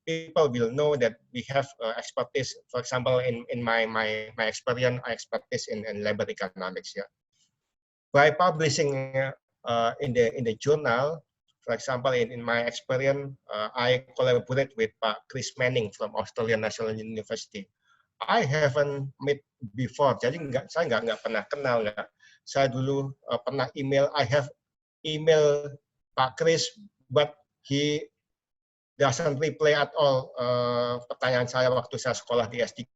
people will know that we have expertise. For example, in my experience, I expertise in labor economics, ya. By publishing in the journal, for example, in my experience, I collaborate with Pak Chris Manning from Australian National University. I haven't met before, jadi saya nggak pernah kenal, nggak. Saya dulu pernah email, I have email Pak Chris, but he doesn't reply at all pertanyaan saya waktu saya sekolah di S3.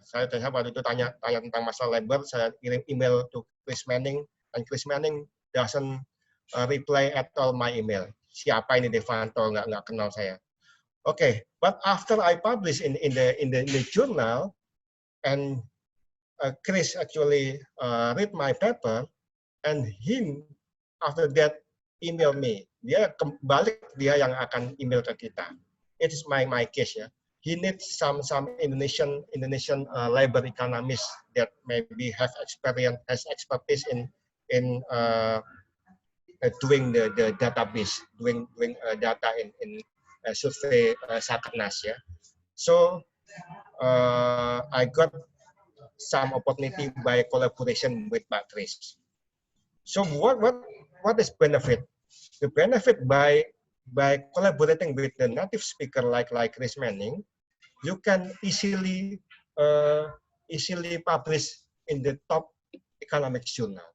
Saya waktu itu tanya tentang masalah labor, saya kirim email to Chris Manning, and Chris Manning doesn't reply at all my email. Siapa ini Devanto, nggak kenal saya. Okay, but after I publish in the journal, and Chris actually read my paper, and him after that email me. Dia kembali, dia yang akan email ke kita. It is my case, ya. He needs some Indonesian labor economists that maybe has expertise in doing the database, doing data in survey Sakernas, ya. So I got some opportunity by collaboration with Pak Chris. So what is benefit? The benefit by collaborating with the native speaker like Chris Manning, you can easily publish in the top economics journal.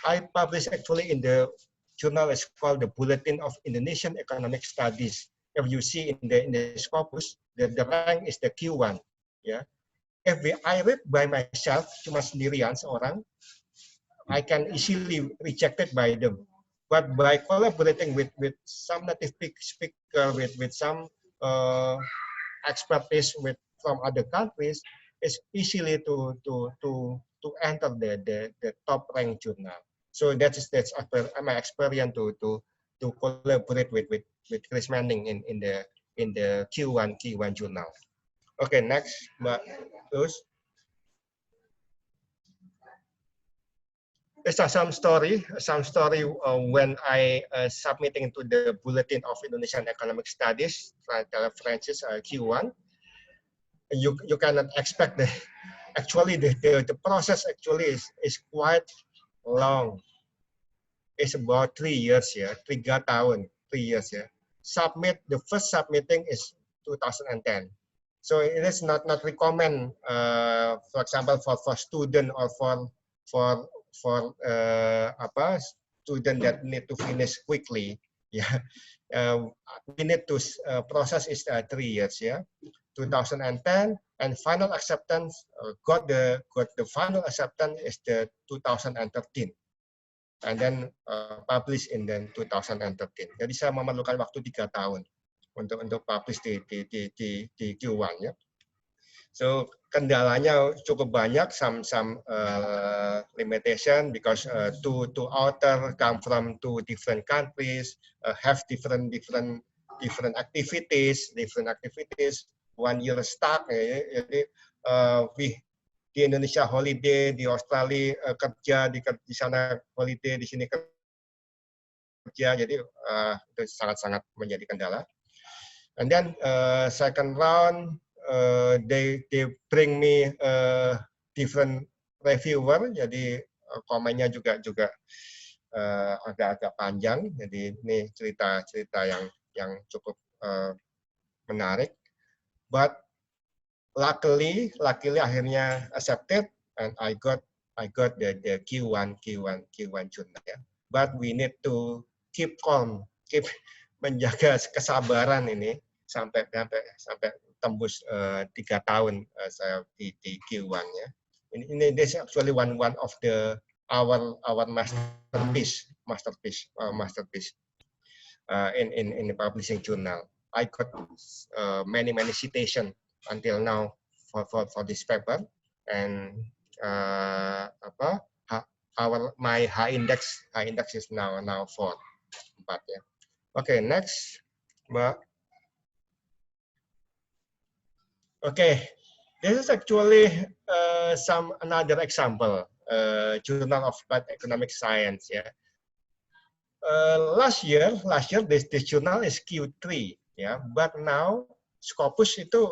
I publish actually in the journal is called the Bulletin of Indonesian Economic Studies. If you see in the Scopus, the rank is the Q1. Yeah. If I read by myself, cuma sendirian seorang, I can easily rejected by them. But by collaborating with some native speaker, with some expertise from other countries, it's easily to enter the top ranked journal. So that's my experience to collaborate with Chris Manning in the Q1 journal. Okay, next, Mbak Luz. There's some story when I submitting to the Bulletin of Indonesian Economic Studies, Francis Q1. You cannot expect the process actually is quite long. It's about 3 years, yeah, 3 years, yeah. The first submitting is 2010. So it is not recommend, for example, for student or for student that need to finish quickly. Yeah, we need to process is 3 years. Yeah, 2010 and final acceptance got the final acceptance is the 2013. And then publish in then 2013. Jadi saya memerlukan waktu 3 tahun untuk publish di Q1 ya. So kendalanya cukup banyak, some limitation because two author come from 2 different countries, have different activities, 1 year stuck. Jadi di Indonesia holiday, di Australia kerja, di sana holiday, di sini kerja, jadi itu sangat-sangat menjadi kendala. And then second round, they bring me different reviewer, jadi komennya juga agak-agak panjang. Jadi ini cerita yang cukup menarik. But luckily akhirnya accepted and I got the Q1 journal ya. But we need to keep calm, menjaga kesabaran ini sampai tembus 3 tahun saya di Q1 ya. Ini this actually one of the our masterpiece in the publishing journal. I got many citation until now for this paper, and my high index is now 4 ya. Okay, next, Mbak. Okay, this is actually another example, Journal of Applied Economic Science ya. Last year this journal is Q3 ya, but now Scopus itu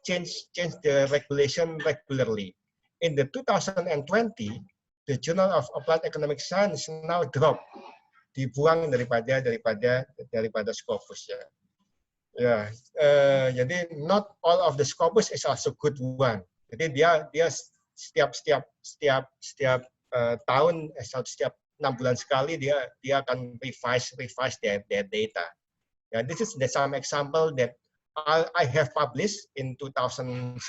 change the regulation regularly. In the 2020, the Journal of Applied Economic Science now drop, dibuang daripada Scopus ya. Ya, jadi not all of the Scopus is also good one. Jadi dia setiap tahun, setiap 6 bulan sekali dia akan revise their data. Yeah, this is some example that I have published in 2017,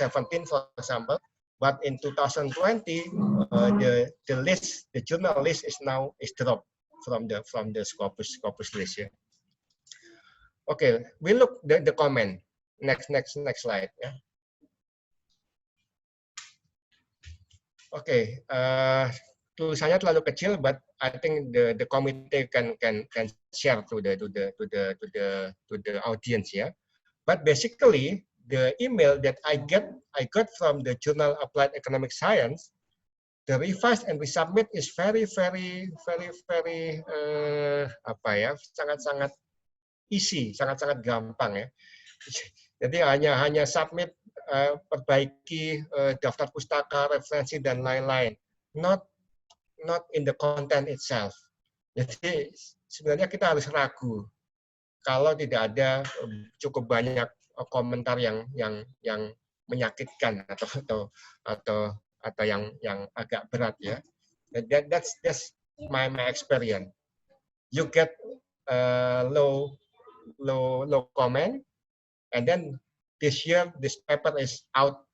for example, but in 2020 the journal list is dropped from the Scopus list. Yeah. Okay, we look the comment. Next slide. Yeah. Okay, tulisannya terlalu kecil, but I think the committee can share to the audience. Yeah. But basically, the email that I got from the Journal Applied Economic Science, the revise and resubmit is very sangat easy, sangat gampang ya. Jadi hanya submit, perbaiki daftar pustaka, referensi dan lain-lain. Not in the content itself. Jadi sebenarnya kita harus ragu kalau tidak ada cukup banyak komentar yang menyakitkan atau yang agak berat ya. That's my experience. You get low comment, and then this year this paper is out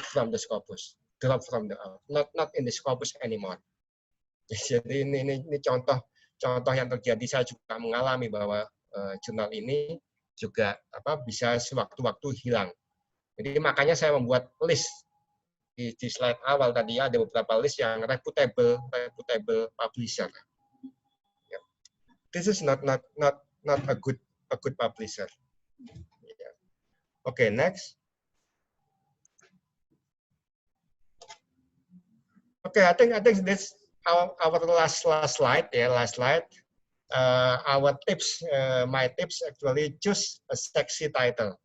from the Scopus, drop from the not in the Scopus anymore. Jadi ini contoh yang terjadi. Saya juga mengalami bahwa jurnal ini juga bisa sewaktu-waktu hilang. Jadi makanya saya membuat list di slide awal tadi, ada beberapa list yang reputable publisher. Yeah. This is not a good publisher. Yeah. Okay, next. Okay, I think this our last slide. Yeah, last slide. Our tips, my tips actually choose a sexy title.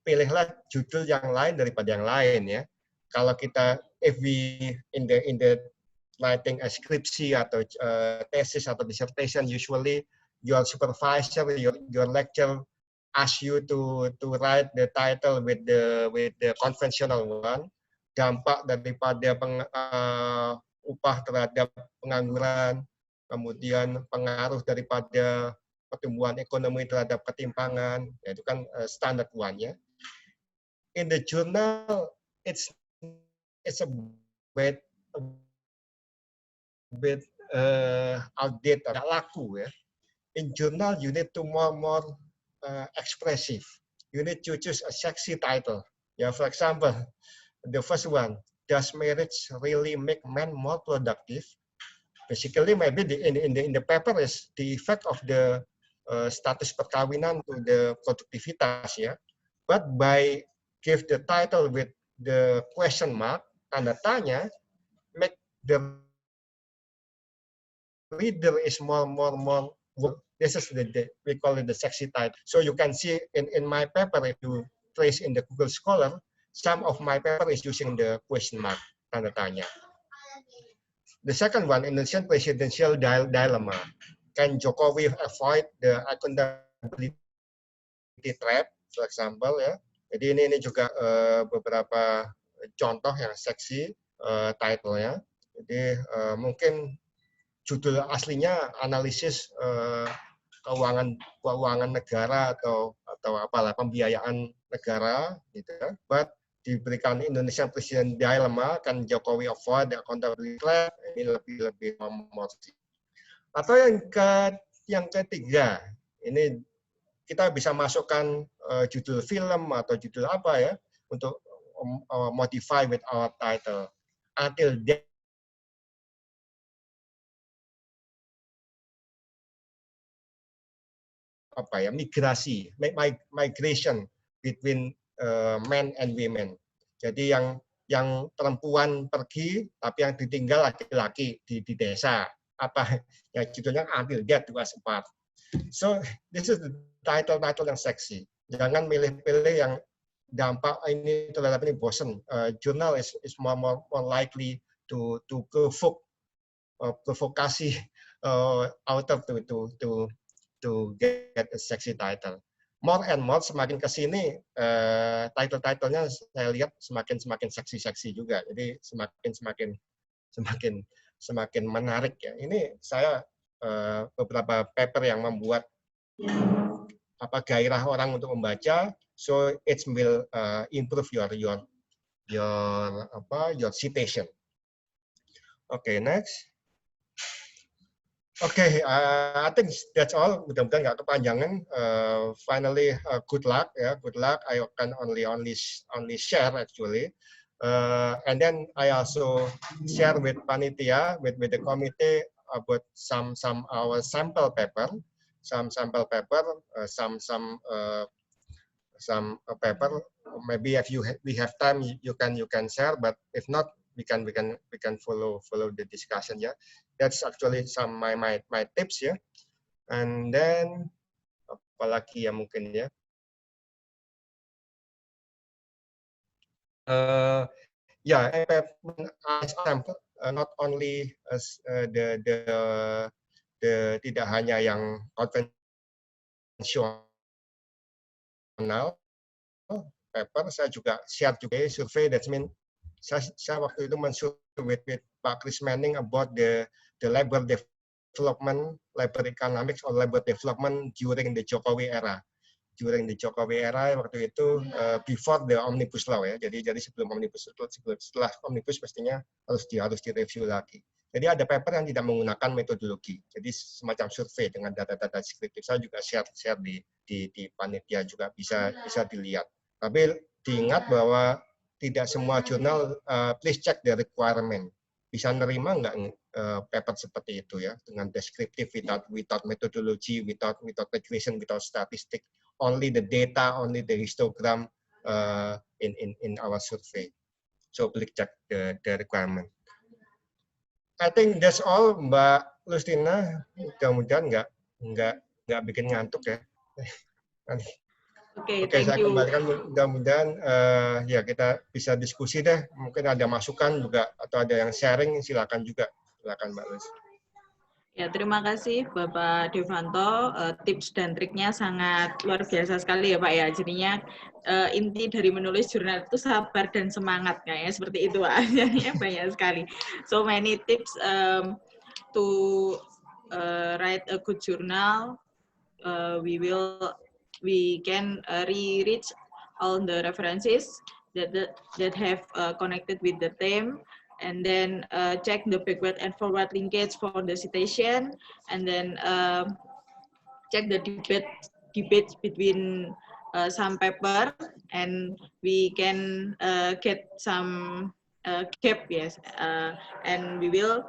Pilihlah judul yang lain daripada yang lain ya. Kalau kita, if we in the writing a skripsi atau thesis atau dissertation, usually your supervisor, your lecturer ask you to write the title with the conventional one. Dampak daripada upah terhadap pengangguran, kemudian pengaruh daripada pertumbuhan ekonomi terhadap ketimpangan, ya, itu kan standard one ya. In the journal, it's a bit outdated, tidak laku ya. In journal, you need to more expressive. You need to choose a sexy title. Yeah, for example, the first one, does marriage really make men more productive? Basically, maybe in the paper is the effect of the status perkawinan to the produktivitas ya. But by give the title with the question mark, tanda tanya, make the reader is more. This is we call it the sexy title. So you can see in my paper, if you trace in the Google Scholar, some of my paper is using the question mark, tanda tanya. The second one, Indonesian presidential dilemma. Can Jokowi avoid the accountability trap, for example ya. Jadi ini juga beberapa contoh yang seksi title-nya. Jadi mungkin judul aslinya analisis keuangan negara atau apalah pembiayaan negara gitu ya. But diberikan Indonesian President Dilemma, kan Jokowi avoid the accountability trap, ini lebih memotsi. Atau yang ketiga, ini kita bisa masukkan judul film atau judul apa ya untuk modify with our title. Until death, apa ya, migrasi, migration between men and women. Jadi yang perempuan pergi tapi yang ditinggal laki-laki di desa. Apa ya judulnya, Until Death Do Us Part. So this is the title yang seksi. Jangan milih-pilih yang dampak ini terhadap ini bosen. Journal is more likely to provokasi author to get a sexy title. More and more semakin ke sini title-titlenya saya lihat semakin seksi juga. Jadi semakin menarik ya. Ini saya beberapa paper yang membuat gairah orang untuk membaca, so it will improve your citation. Okay, next. Okay, I think that's all. Mudah-mudahan nggak kepanjangan. Finally, good luck ya, good luck. I can only share actually, and then I also share with panitia, with the committee about some our sample paper, some paper. Maybe if we have time, you can share, but if not, we can follow the discussion ya. That's actually some my tips ya. And then apalagi ya mungkin ya. Sample not only the tidak hanya yang konvensional paper, saya juga share juga survei. That means saya waktu itu mensurvey with Pak Chris Manning about the labor development, labor economics or labor development during the Jokowi era. During the Jokowi era waktu itu before the Omnibus Law ya. Jadi sebelum Omnibus, setelah Omnibus pastinya harus direview lagi. Jadi ada paper yang tidak menggunakan metodologi. Jadi semacam survei dengan data-data deskriptif. Saya juga share di panitia juga bisa dilihat. Tapi diingat bahwa tidak semua jurnal, please check the requirement. Bisa nerima nggak paper seperti itu ya, dengan deskriptif, without methodology, without regression, without statistic, only the data, only the histogram in our survey. So please check the requirement. I think that's all, Mbak Lustina. Mudah-mudahan nggak bikin ngantuk ya. Oke, saya kembalikan, mudah-mudahan ya kita bisa diskusi deh. Mungkin ada masukan juga atau ada yang sharing, silakan juga. Silakan Mbak Lus. Ya, terima kasih Bapak Devanto. Tips dan triknya sangat luar biasa sekali ya Pak ya. Jadinya inti dari menulis jurnal itu sabar dan semangat kayaknya seperti itu Pak. Jadinya banyak sekali. So many tips to write a good journal. We can re-reach all the references that have connected with the theme, and then check the backward and forward linkage for the citation, and then check the debates between some paper, and we can get some gap, yes, and we will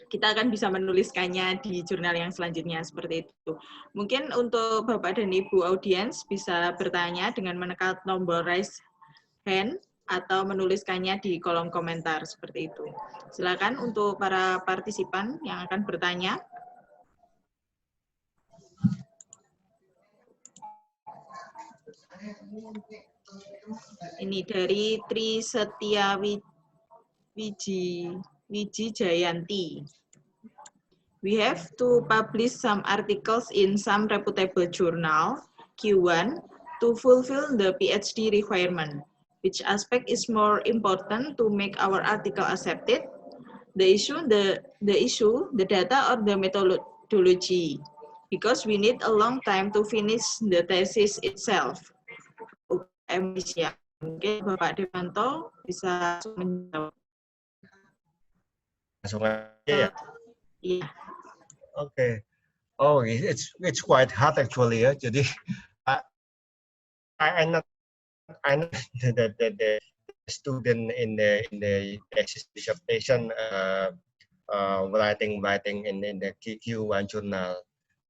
kita akan bisa menuliskannya di jurnal yang selanjutnya seperti itu. Mungkin untuk Bapak dan Ibu audiens bisa bertanya dengan menekan tombol raise hand atau menuliskannya di kolom komentar seperti itu. Silakan untuk para partisipan yang akan bertanya. Ini dari Tri Setia Wiji Jayanti. We have to publish some articles in some reputable journal, Q1, to fulfill the PhD requirement. Which aspect is more important to make our article accepted? The issue, the data, or the methodology? Because we need a long time to finish the thesis itself. Mungkin Bapak Devanto bisa menjawab. Langsung aja ya. Iya. Okay. Oh, it's quite hard actually ya. Jadi I not the student in the thesis dissertation writing in the Q1 journal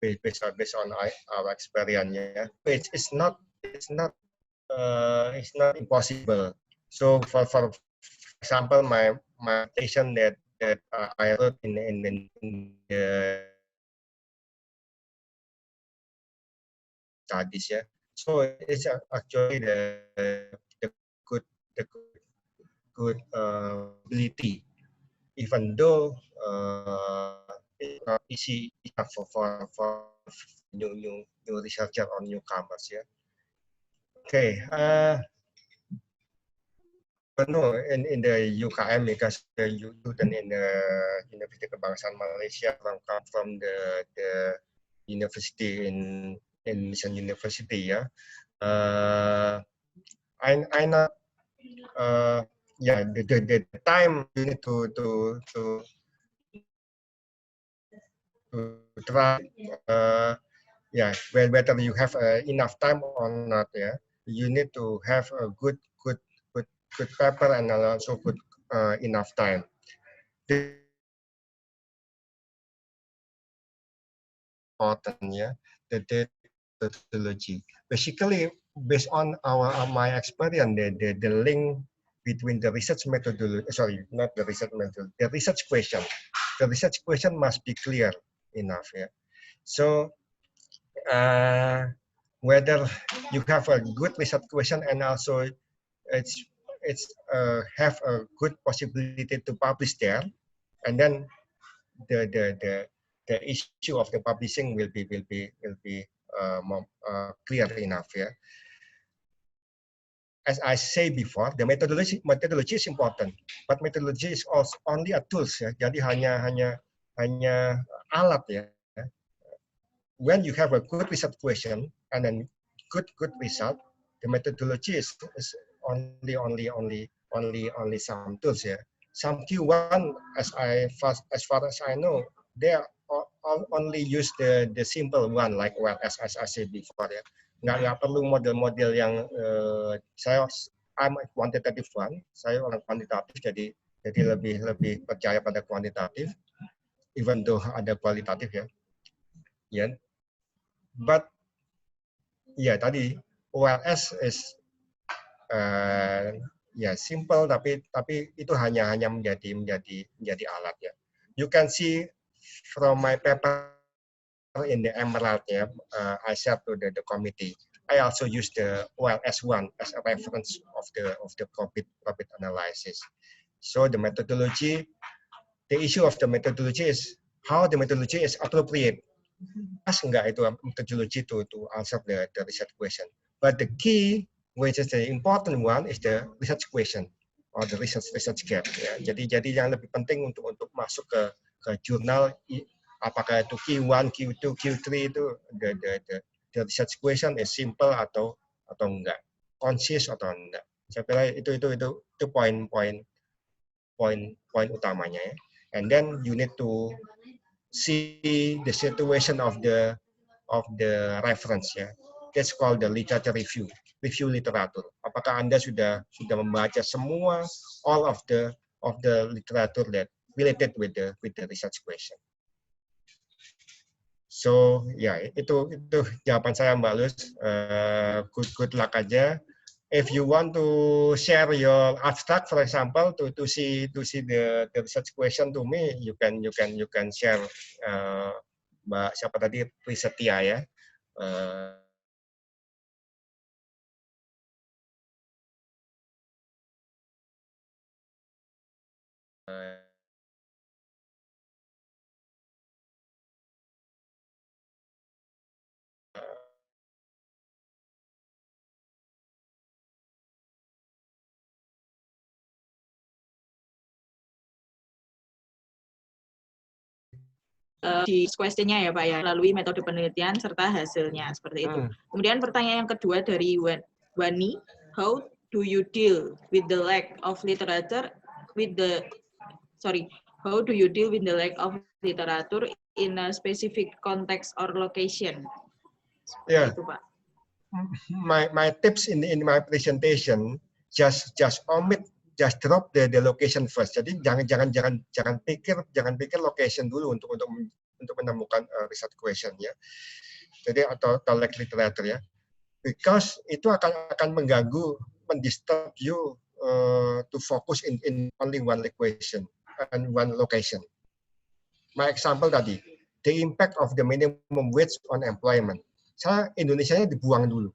based on our experience. Yeah. It's not impossible. So for example, my presentation that I wrote in the studies, yeah. So it's actually the good ability, even though it's not easy enough for new researcher or newcomers, yeah. Okay. No, in the UKM, because the student in the University Kebangsaan Malaysia come from the university in Mission University, yeah. I not yeah, the time you need to try yeah, whether you have enough time or not, yeah. You need to have a good paper and also good enough time. Important, yeah, the methodology. Basically, based on my experience, the link between the research methodology, sorry, not the research methodology, the research question. The research question must be clear enough, yeah. So whether you have a good research question and also it's have a good possibility to publish there, and then the issue of the publishing will be more clear enough, yeah. As I say before, the methodology is important, but methodology is also only a tools, ya. Jadi hanya alat, ya. When you have a good research question and then good result, the methodology is only some tools, ya. Some Q1, as far as I know, they only use the simple one, like well, as I said before, ya. Nggak perlu model-model yang I'm a quantitative one, saya orang kuantitatif, jadi lebih percaya pada kuantitatif, even though ada kualitatif, ya. Yeah. But ya tadi OLS is simple, tapi itu hanya menjadi alat, ya. You can see from my paper in the Emerald, yeah, I shared to the committee. I also use the OLS1 as a reference of the profit analysis. So the methodology the issue of the methodology is how the methodology is appropriate. Pas enggak itu methodology to answer the research question. But the key, which is the important one, is the research question or the research gap. Ya. Jadi yang lebih penting untuk masuk ke jurnal, apakah itu Q1, Q2, Q3 itu the research question is simple atau enggak, conscious atau enggak. Saya kira itu poin utamanya ya. And then you need to see the situation of the reference ya. That's called the literature review literatur. Apakah Anda sudah membaca semua all of the literature that related with the research question. So ya itu jawaban saya Mbak Luz. Good luck aja. If you want to share your abstract, for example, to see the research question to me, you can share. Mbak siapa tadi, Prisetia ya. Di questionnya ya Pak ya, melalui metode penelitian serta hasilnya seperti itu. Kemudian pertanyaan yang kedua dari Wani, how do you deal with the lack of literature how do you deal with the lack of literature in a specific context or location? Yeah. Itu, Pak. My tips in my presentation just drop the location first. Jadi jangan pikir location dulu untuk menemukan research question ya. Jadi atau lack literature ya. Because itu akan mengganggu, mendisturb you to focus in only one equation and one location. My example tadi, the impact of the minimum wage on employment. Saya Indonesianya dibuang dulu.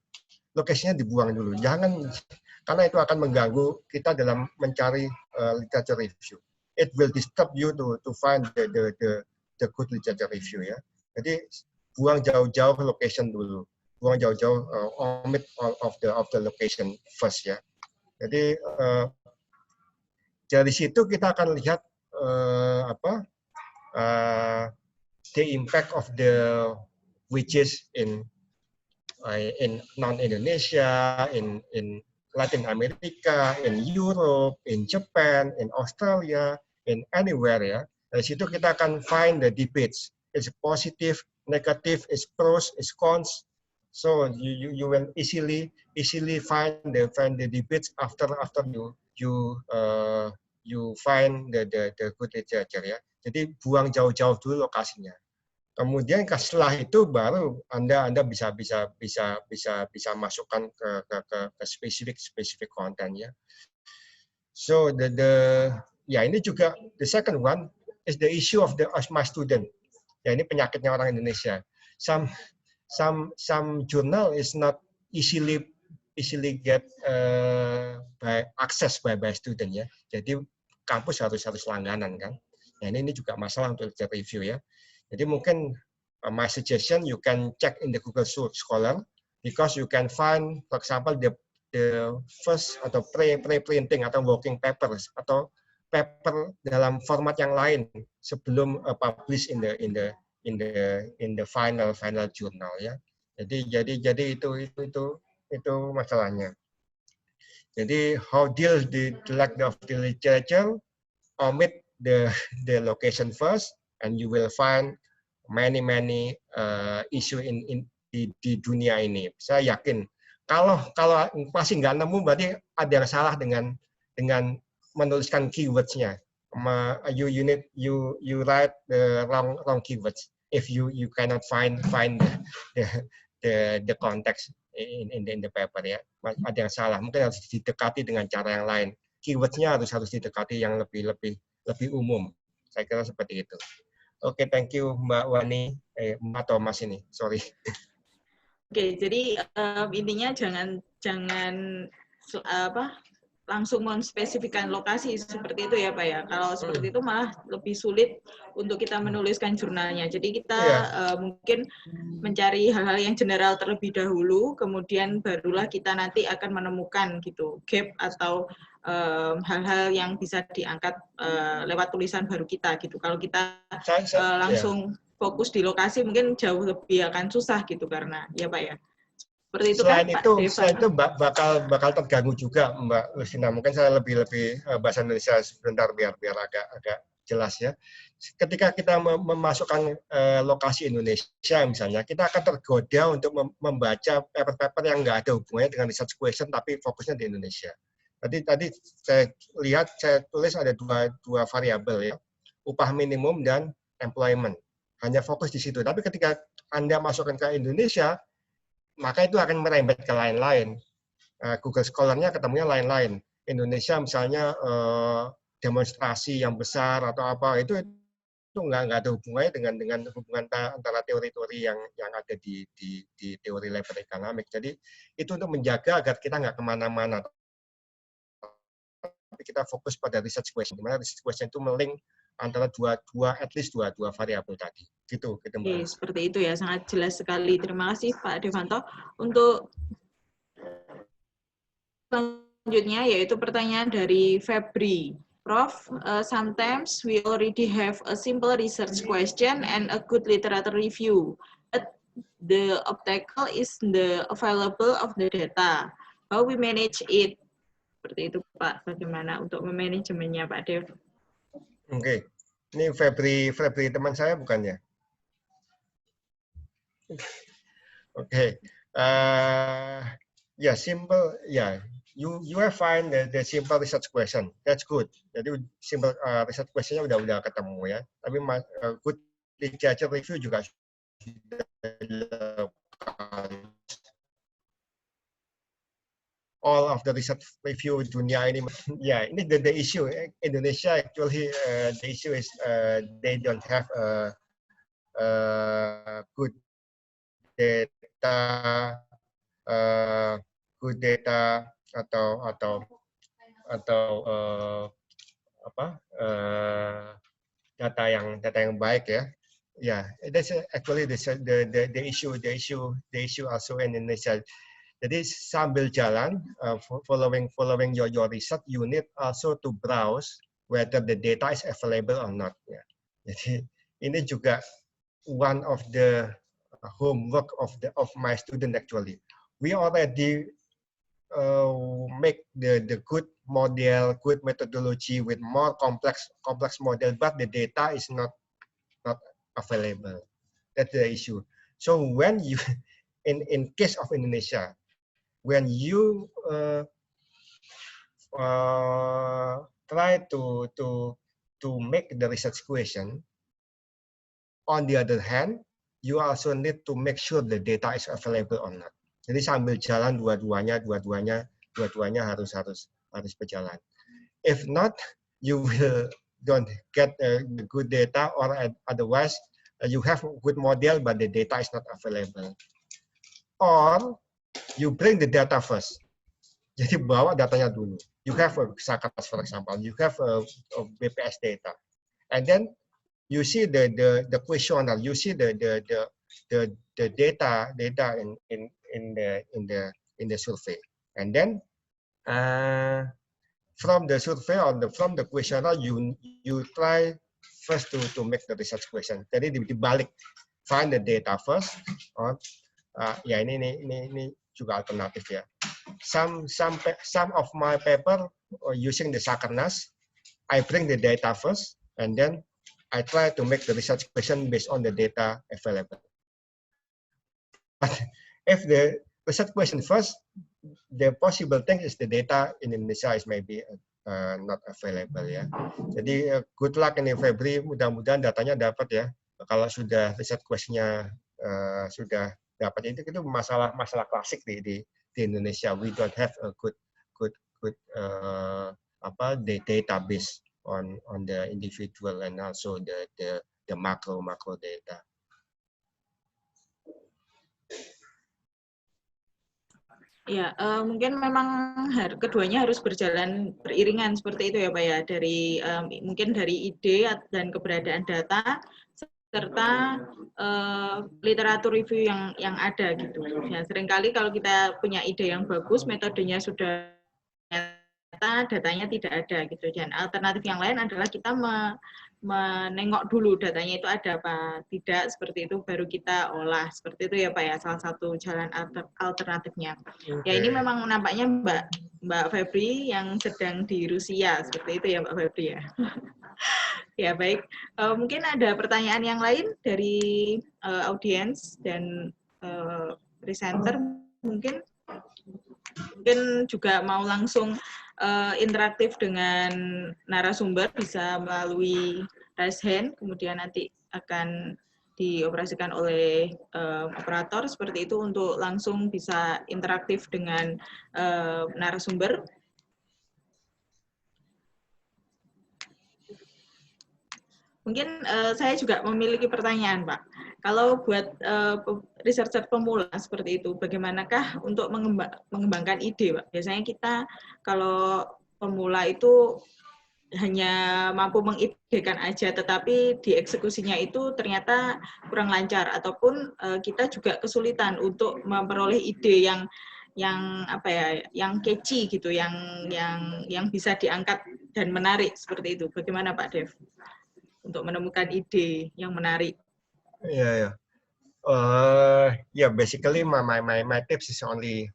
Lokasinya dibuang dulu. Jangan, karena itu akan mengganggu kita dalam mencari literature review. It will disturb you to find the good literature review ya. Jadi buang jauh-jauh location dulu. Buang jauh-jauh omit all of the location first ya. Jadi dari situ kita akan lihat the impact of the wages in non-Indonesia, in Latin America, in Europe, in Japan, in Australia, in anywhere ya. Dari situ kita akan find the debates. It's positive, negative, it's pros, it's cons. So you will easily find the debates after you find the good literature ya. Jadi buang jauh-jauh dulu lokasinya. Kemudian setelah itu baru Anda bisa masukkan ke spesifik kontennya. So ini juga the second one is the issue of my student. Ya ini penyakitnya orang Indonesia. Some journal is not easily get by access by student ya. Jadi kampus harus langganan kan. Nah ini juga masalah untuk review ya. Jadi mungkin my suggestion you can check in the Google Scholar because you can find, for example, the first atau pre-printing atau working papers atau paper dalam format yang lain sebelum publish in the final journal ya. Jadi itu masalahnya. Jadi how deal the lack of the literature, omit the location first, and you will find many issue di dunia ini. Saya yakin kalau masih nggak nemu berarti ada yang salah dengan menuliskan keywords-nya. You write the wrong keywords if you cannot find the context in the paper ya. Ada yang salah. Mungkin harus didekati dengan cara yang lain. Keywords-nya harus didekati yang lebih umum. Saya kira seperti itu. Oke, thank you Mbak Wani, Mbak Thomas ini, sorry. Oke, jadi intinya jangan langsung menspesifikkan lokasi seperti itu ya Pak ya. Kalau seperti itu malah lebih sulit untuk kita menuliskan jurnalnya. Jadi kita mungkin mencari hal-hal yang general terlebih dahulu, kemudian barulah kita nanti akan menemukan gitu gap atau hal-hal yang bisa diangkat lewat tulisan baru kita gitu. Kalau kita langsung fokus di lokasi mungkin jauh lebih akan susah gitu karena ya Pak ya. Seperti itu selain kan, itu, Pak selain itu bakal terganggu juga Mbak Lusina. Mungkin saya lebih bahasa Indonesia sebentar biar agak jelas ya. Ketika kita memasukkan lokasi Indonesia misalnya, kita akan tergoda untuk membaca paper-paper yang nggak ada hubungannya dengan research question tapi fokusnya di Indonesia. Tadi saya lihat saya tulis ada dua variabel ya, upah minimum dan employment. Hanya fokus di situ. Tapi ketika Anda masukkan ke Indonesia, maka itu akan merembet ke lain-lain. Google Scholar-nya ketemunya lain-lain. Indonesia misalnya demonstrasi yang besar atau apa itu nggak ada hubungannya dengan hubungan antara teori-teori yang ada di teori labor economic. Jadi itu untuk menjaga agar kita nggak kemana-mana. Tapi kita fokus pada research question. Dimana research question itu melink antara at least dua variabel tadi. Gitu Mbak. Oke, seperti itu ya, sangat jelas sekali. Terima kasih Pak Devanto. Untuk selanjutnya yaitu pertanyaan dari Febri. Prof, sometimes we already have a simple research question and a good literature review, but the obstacle is the available of the data. How we manage it? Seperti itu Pak, bagaimana untuk memanajemennya Pak Dev? Oke, ini Febri teman saya bukan ya? Okay. Yeah, simple. Yeah, you have find the simple research question. That's good. Jadi simple research questionnya udah ketemu ya. Tapi good literature review juga all of the research review dunia ini. Yeah, ini the issue. Indonesia actually the issue is they don't have good data good data atau data yang baik ya. Yeah, that's actually the issue also in Indonesia. Jadi sambil jalan following your research, you need also to browse whether the data is available or not. Ya. Jadi ini juga one of the homework of my student actually. We already make the good model, good methodology with more complex model, but the data is not available. That's the issue. So when you, in case of Indonesia, when you try to make the research question, on the other hand, you also need to make sure the data is available or not. Jadi sambil jalan dua-duanya harus berjalan. If not, you will don't get the good data, or otherwise you have a good model but the data is not available. Or you bring the data first. Jadi bawa datanya dulu. You have a SACRAS, for example. You have a BPS data, and then you see the questionnaire. You see the data in the survey, and then from the survey or from the questionnaire you try first to make the research question. Jadi dibalik, find the data first. Or ya ini juga alternatif ya. Some of my paper using the SACRAS, I bring the data first and then I try to make the research question based on the data available. But if the research question first, the possible thing is the data in Indonesia is maybe not available ya. Jadi good luck ini Febri, mudah-mudahan datanya dapat ya. Kalau sudah research question-nya sudah dapat, itu masalah klasik di Indonesia. We don't have a good database on the individual and also the macro data. Ya, mungkin memang keduanya harus berjalan beriringan seperti itu ya Pak ya, dari mungkin dari ide dan keberadaan data serta literatur review yang ada gitu. Ya, seringkali kalau kita punya ide yang bagus, metodenya sudah nyata, datanya tidak ada gitu. Dan alternatif yang lain adalah kita menengok dulu datanya itu ada apa tidak, seperti itu baru kita olah, seperti itu ya Pak ya, salah satu jalan alternatifnya. Ya ini memang nampaknya Mbak Febri yang sedang di Rusia, seperti itu ya Mbak Febri ya. Ya baik, mungkin ada pertanyaan yang lain dari audiens dan presenter, mungkin juga mau langsung interaktif dengan narasumber, bisa melalui raise hand, kemudian nanti akan dioperasikan oleh operator seperti itu untuk langsung bisa interaktif dengan narasumber. Mungkin saya juga memiliki pertanyaan, Pak. Kalau buat researcher pemula seperti itu, bagaimanakah untuk mengembangkan ide, Pak? Biasanya kita kalau pemula itu hanya mampu mengidekan aja, tetapi dieksekusinya itu ternyata kurang lancar, ataupun kita juga kesulitan untuk memperoleh ide yang apa ya, yang catchy gitu, yang bisa diangkat dan menarik seperti itu. Bagaimana Pak Dev untuk menemukan ide yang menarik? Yeah. Basically my tips is only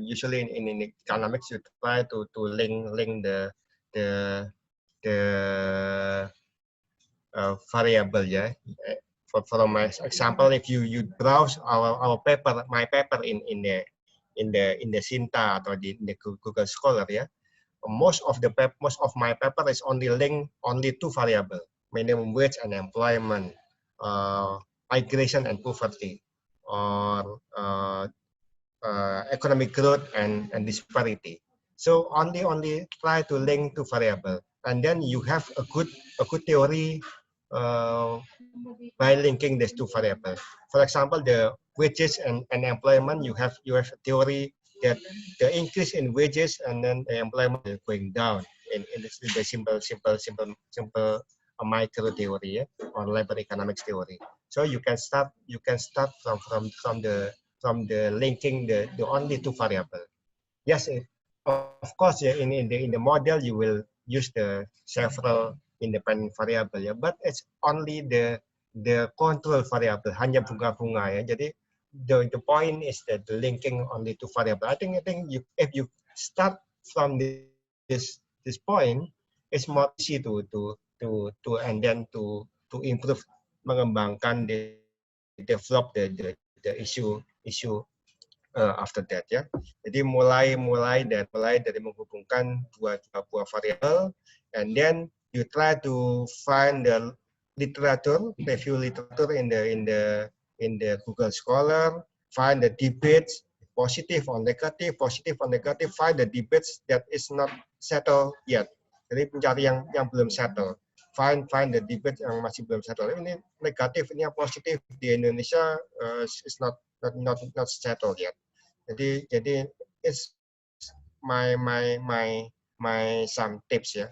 usually in economics you try to link the variable, yeah. For my example, if you browse our paper, my paper in the Sinta or in the Google Scholar, yeah, most of my paper is only linked only two variable: minimum wage and employment, migration and poverty, or economic growth and disparity. So only try to link two variable, and then you have a good theory by linking these two variables. For example, the wages and employment, you have a theory that the increase in wages and then the employment is going down in the simple micro theory, yeah, or labor economics theory. So you can start from the linking the only two variable. Yes, of course, yeah, in the model you will use the several independent variable, ya, but it's only the control variable, hanya bunga-bunga, ya. Jadi the point is that the linking only two variable. I think if you start from this point, it's more easy to and then to improve, mengembangkan, develop the issue after that, ya. Jadi mulai dari menghubungkan dua variabel, and then you try to find the review literature in the Google Scholar, find the debates, positive or negative, find the debates that is not settled yet. Jadi mencari yang belum settle. Find the debate yang masih belum settle. Ini negatif, ini yang positif di Indonesia is not settled yet. Jadi it's my some tips, ya.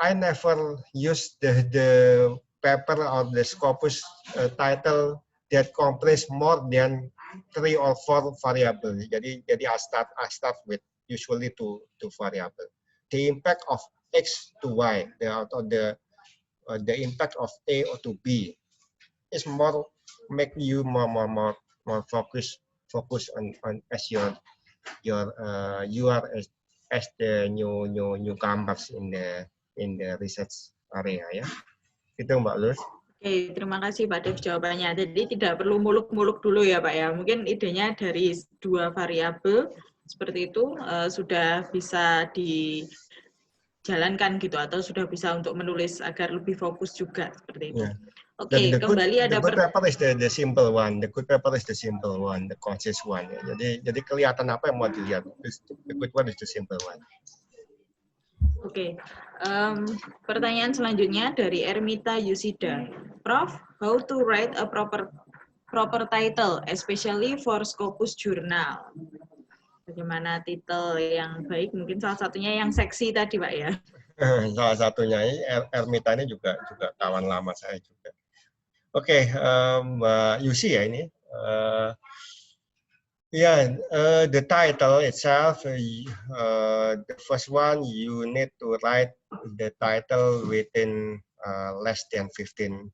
I never use the paper or the Scopus title that comprise more than 3 or 4 variable. Jadi I start with usually two variable. The impact of X to Y, the impact of A or to B is more, make you more focus on as you are as the newcomers in the research area, ya. Itu Mbak Luz. Oke, terima kasih Pak Dev jawabannya. Jadi tidak perlu muluk-muluk dulu ya Pak ya. Mungkin idenya dari dua variabel seperti itu sudah bisa dijalankan gitu, atau sudah bisa untuk menulis agar lebih fokus juga seperti itu. Yeah. Oke, kembali ada the good paper is the simple one. The good paper is the simple one, the conscious one. Ya. Jadi kelihatan apa yang mau dilihat. The good one is the simple one. Oke, pertanyaan selanjutnya dari Ermita Yusida. Prof, how to write a proper title, especially for Scopus Journal? bagaimana titel yang baik? Mungkin salah satunya yang seksi tadi, Pak ya. Salah satunya ini Ermita ini juga kawan lama saya juga. Oke, Mbak Yusi ya ini. The title itself, the first one, you need to write the title within less than 15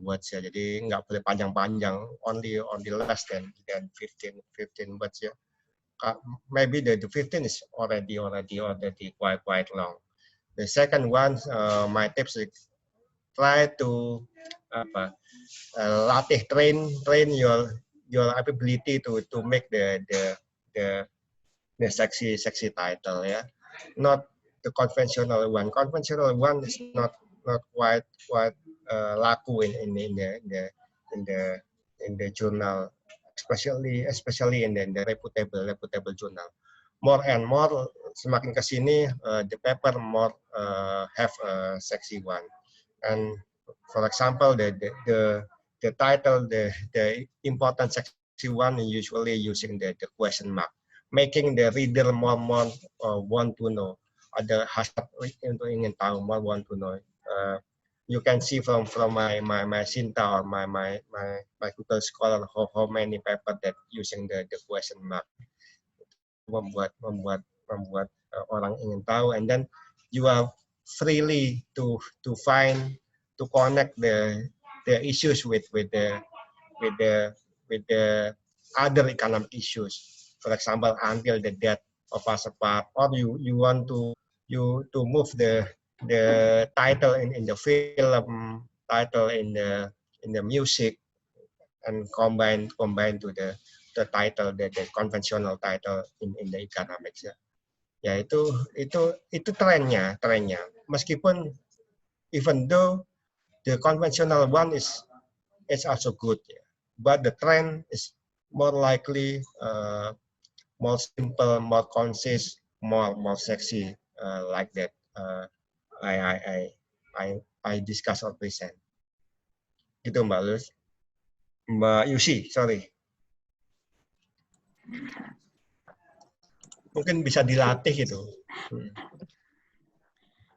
words ya. Jadi nggak boleh panjang-panjang, only less than 15 words ya. Maybe the 15 is already quite long. The second one, my tips is try to latih train your ability to make the sexy title ya. Not the conventional one. Conventional one is not quite laku in the journal, especially in the reputable journal. More and more, semakin kesini the paper more have a sexy one. And for example, the title, the important sexy one, usually using the question mark, making the reader more want to know. Ada hashtag untuk ingin tahu, more want to know. You can see from my Sinta or my Google Scholar how many paper that using the question mark membuat orang ingin tahu, and then you are freely to find, to connect the issues with the other economic issues. For example, until the death of Passepartout, or you want to move the title in the film, title in the music, and combine to the title, the conventional title in the economics ya. Ya itu trennya. Meskipun even though the conventional one is also good, yeah, but the trend is more likely more simple, more concise, more sexy, like that. I discuss or present. Gitu Mbak Yusi, sorry. Mungkin bisa dilatih itu.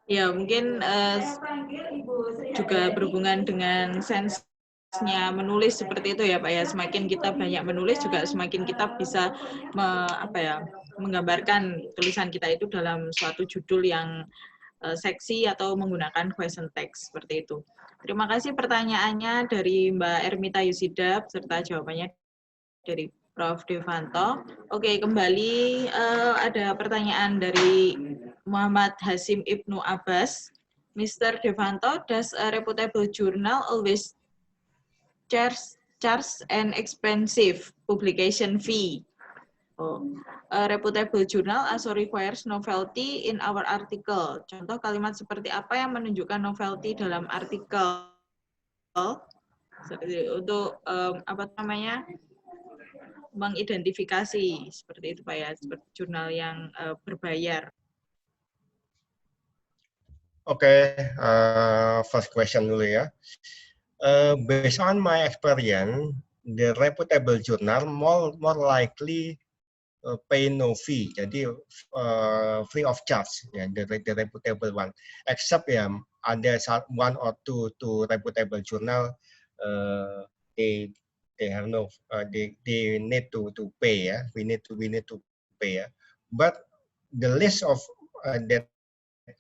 Ya, mungkin juga berhubungan dengan sense-nya menulis seperti itu ya Pak ya. Semakin kita banyak menulis juga semakin kita bisa menggambarkan tulisan kita itu dalam suatu judul yang seksi atau menggunakan question text seperti itu. Terima kasih pertanyaannya dari Mbak Ermita Yusidab serta jawabannya dari Prof. Devanto. Oke, kembali ada pertanyaan dari Muhammad Hasim Ibnu Abbas. Mr. Devanto, does a reputable journal always charge an expensive publication fee? A reputable journal also requires novelty in our article. Contoh kalimat seperti apa yang menunjukkan novelty dalam artikel? Untuk mengidentifikasi seperti itu Pak ya, seperti jurnal yang berbayar. Oke, first question dulu ya. Based on my experience, the reputable journal more likely pay no fee, jadi free of charge ya, the reputable one. Except ya ada one or two reputable journal, they have no, they need to pay ya. We need to pay ya. But the list of that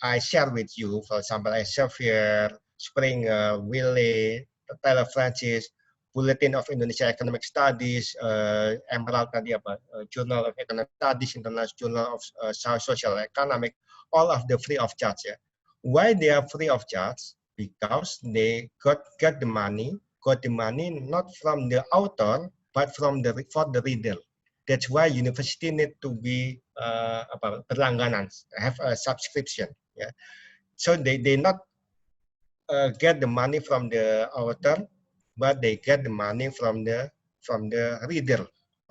I share with you, for example, Elsevier, Springer, Wiley, Taylor Francis, Bulletin of Indonesia Economic Studies, Emerald tadi Journal of Economic Studies, International Journal of Social Economic, all of the free of charge ya. Why they are free of charge? Because they got the money not from the author but from for the reader. That's why university need to be berlangganan, have a subscription. Yeah. So they not get the money from the author, but they get the money from the reader,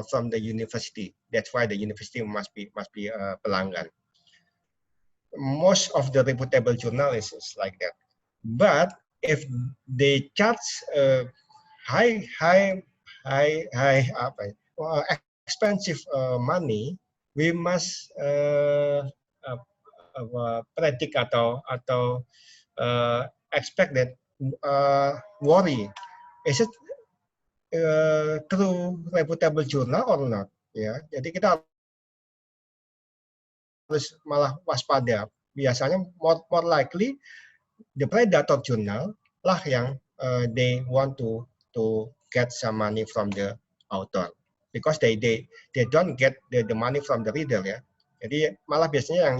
from the university. That's why the university must be pelanggan. Most of the reputable journals is like that. But if they charge high expensive money, we must predict atau expect that worry, is it true reputable journal or not? Ya, jadi kita harus malah waspada. Biasanya more likely the predator journal lah yang they want to get some money from the author, because they don't get the money from the reader ya. Jadi malah biasanya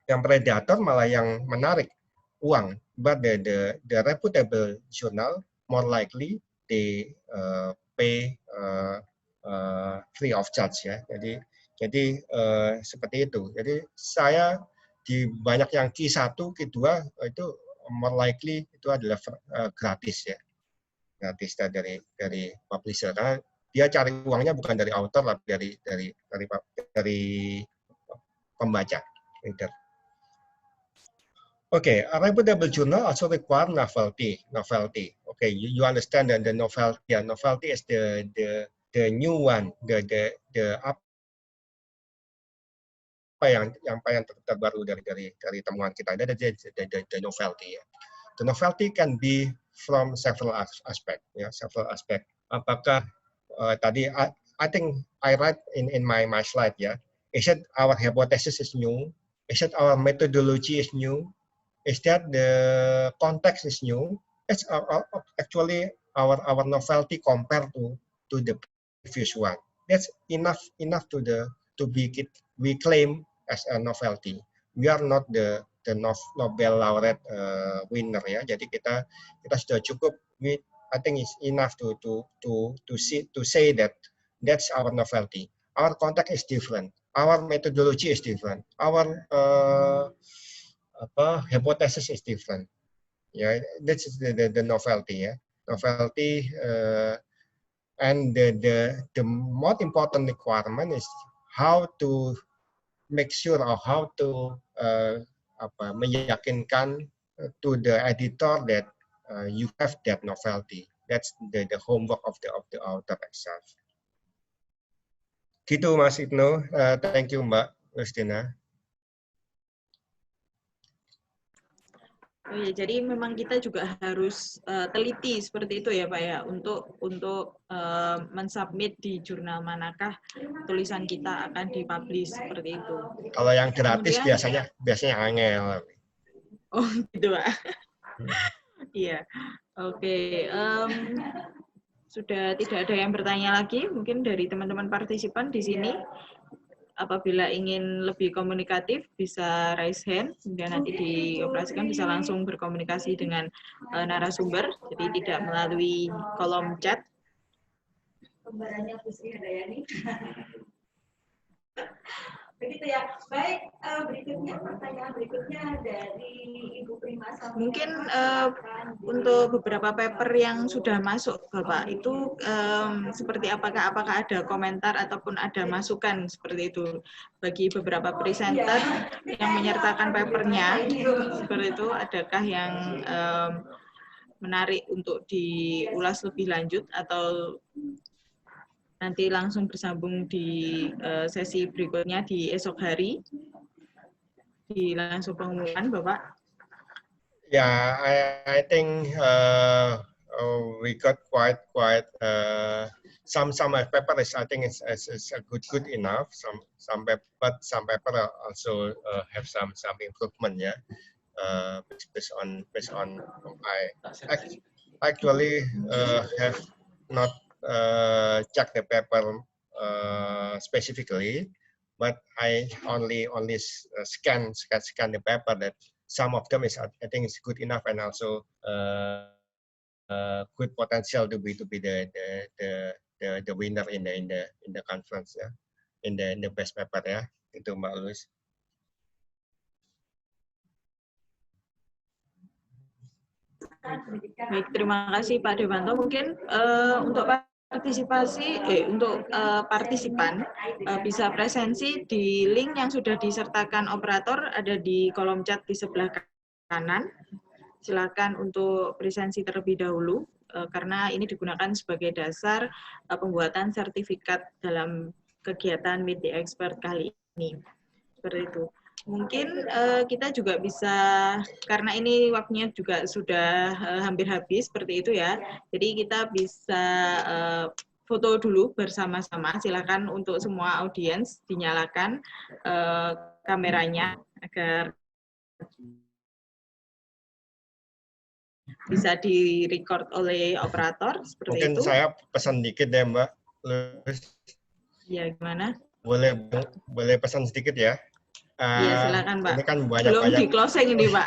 yang predator malah yang menarik uang, but the reputable journal more likely they pay free of charge ya. Jadi seperti itu. Jadi saya di banyak yang Q1, Q2 itu more likely itu adalah gratis ya. Gratis dari publisher, karena dia cari uangnya bukan dari author, tapi dari pembaca, reader. Okay, a reputable journal also require novelty. Okay, you understand that the novelty. Yeah, novelty is the new one, the apa yang terbaru dari temuan kita. Ada the novelty. Ya. The novelty can be from several aspect. Ya, several aspect. Apakah tadi I think I write in my slide ya. Is it our hypothesis is new? Is it our methodology is new? Is that the context is new? It's actually our novelty compared to the previous one. That's enough to we claim as a novelty. We are not the Nobel laureate winner ya. Jadi kita sudah cukup. I think it's enough to say that that's our novelty. Our context is different. Our methodology is different. Our hypothesis is different. Yeah, that's the novelty. Yeah, novelty, and the most important requirement is how to make sure or how to meyakinkan to the editor that you have that novelty. That's the homework of the author itself. Gitu Mas Ibnu. Thank you Mbak Christina. Oh ya, jadi memang kita juga harus teliti seperti itu ya Pak ya, untuk mensubmit di jurnal manakah tulisan kita akan dipublish seperti itu. Kalau yang gratis kemudian, biasanya angel. Oh gitu Pak. Iya, oke. Sudah tidak ada yang bertanya lagi, mungkin dari teman-teman partisipan di sini. Apabila ingin lebih komunikatif, bisa raise hand, kemudian nanti dioperasikan bisa langsung berkomunikasi dengan narasumber, jadi tidak melalui kolom chat. Kembarannya Pusri Handayani. Begitu ya. Baik, pertanyaan berikutnya dari Ibu Prima. Mungkin untuk beberapa paper yang sudah masuk, Bapak, itu seperti apakah ada komentar ataupun ada masukan seperti itu bagi beberapa presenter yang menyertakan papernya, seperti itu, adakah yang menarik untuk diulas lebih lanjut atau nanti langsung bersambung di sesi berikutnya di esok hari di langsung pengumuman, Bapak? Yeah, I think we got quite some paper is I think it's good enough. Some paper also have some improvement. Yeah, based on I actually have not check the paper specifically, but I only scan the paper. That some of them is I think is good enough, and also good potential to be the winner in the conference ya, in the best paper ya, itu Mbak Luis. Baik, terima kasih Pak Dewanto. Mungkin untuk partisipan bisa presensi di link yang sudah disertakan operator, ada di kolom chat di sebelah kanan. Silakan untuk presensi terlebih dahulu karena ini digunakan sebagai dasar pembuatan sertifikat dalam kegiatan Meet the Expert kali ini. Seperti itu. Mungkin kita juga bisa, karena ini waktunya juga sudah hampir habis, seperti itu ya. Jadi kita bisa foto dulu bersama-sama. Silakan untuk semua audiens dinyalakan kameranya agar bisa di-record oleh operator, seperti Mungkin itu. saya pesan dikit deh Mbak. Ya, gimana? Boleh pesan sedikit ya. Iya, silakan Pak. Ini kan Belum banyak-banyak. di closing ini Pak.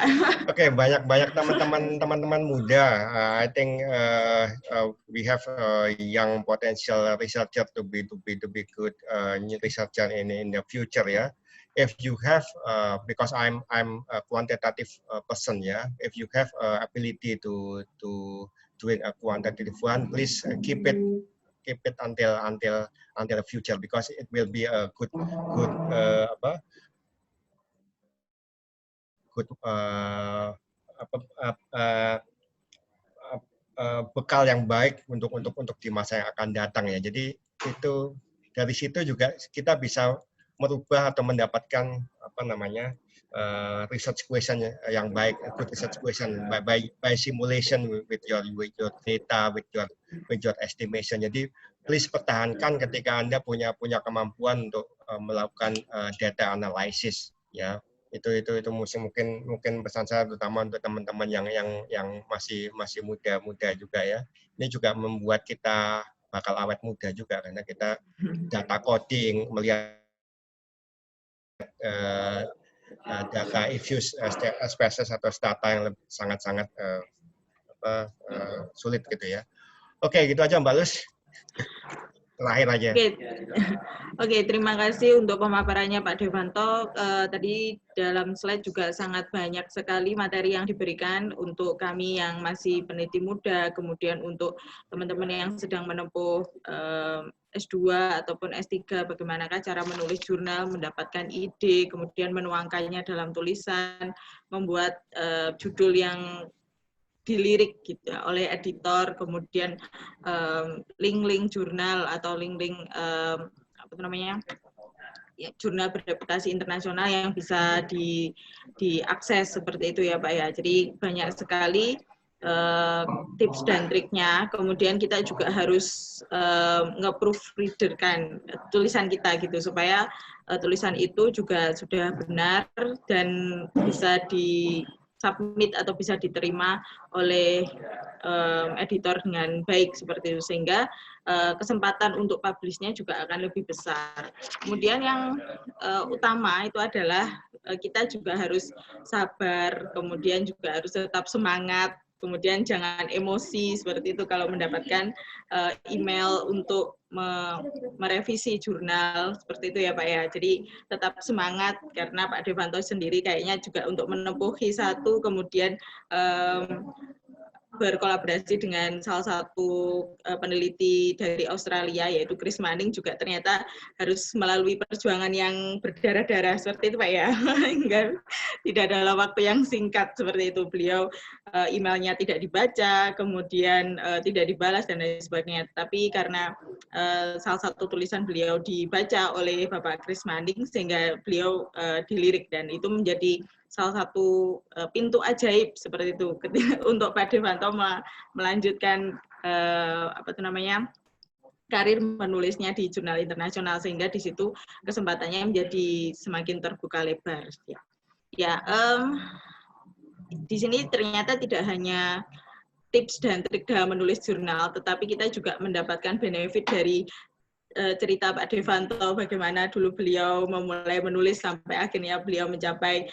Oke, banyak teman-teman muda. I think we have young potential researcher to be good researcher in the future ya. If you have because I'm a quantitative person ya. If you have ability to doing a quantitative one, please keep it until the future because it will be a good bekal yang baik untuk di masa yang akan datang ya. Jadi itu dari situ juga kita bisa merubah atau mendapatkan research question yang baik, good research question by simulation with your data, with your estimation. Jadi please pertahankan ketika Anda punya kemampuan untuk melakukan data analysis ya. Itu mungkin pesan saya terutama untuk teman-teman yang masih muda juga ya. Ini juga membuat kita bakal awet muda juga karena kita data coding, melihat data issues species atau data yang sangat-sangat sulit gitu ya. Oke, gitu aja Mbak Luz. Terakhir aja. Oke, terima kasih untuk pemaparannya Pak Devanto. Tadi dalam slide juga sangat banyak sekali materi yang diberikan untuk kami yang masih peneliti muda, kemudian untuk teman-teman yang sedang menempuh S2 ataupun S3, bagaimanakah cara menulis jurnal, mendapatkan ide, kemudian menuangkannya dalam tulisan, membuat judul yang dilirik gitu oleh editor, kemudian link-link jurnal atau link-link jurnal berreputasi internasional yang bisa diakses seperti itu ya Pak ya. Jadi banyak sekali tips dan triknya. Kemudian kita juga harus nge-proofreaderkan tulisan kita gitu supaya tulisan itu juga sudah benar dan bisa submit atau bisa diterima oleh editor dengan baik seperti itu, sehingga kesempatan untuk publish-nya juga akan lebih besar. Kemudian yang utama itu adalah kita juga harus sabar, kemudian juga harus tetap semangat, kemudian jangan emosi seperti itu kalau mendapatkan email untuk merevisi jurnal seperti itu ya Pak ya. Jadi tetap semangat karena Pak Devanto sendiri kayaknya juga untuk menempuhi satu, kemudian berkolaborasi dengan salah satu peneliti dari Australia yaitu Chris Manning juga ternyata harus melalui perjuangan yang berdarah-darah seperti itu Pak ya. Tidak dalam waktu yang singkat seperti itu. Beliau emailnya tidak dibaca, kemudian tidak dibalas dan lain sebagainya. Tapi karena salah satu tulisan beliau dibaca oleh Bapak Chris Manning sehingga beliau dilirik, dan itu menjadi salah satu pintu ajaib seperti itu untuk Pak Devanto melanjutkan karir menulisnya di jurnal internasional, sehingga di situ kesempatannya menjadi semakin terbuka lebar. Ya, di sini ternyata tidak hanya tips dan trik dalam menulis jurnal, tetapi kita juga mendapatkan benefit dari cerita Pak Devanto, bagaimana dulu beliau memulai menulis sampai akhirnya beliau mencapai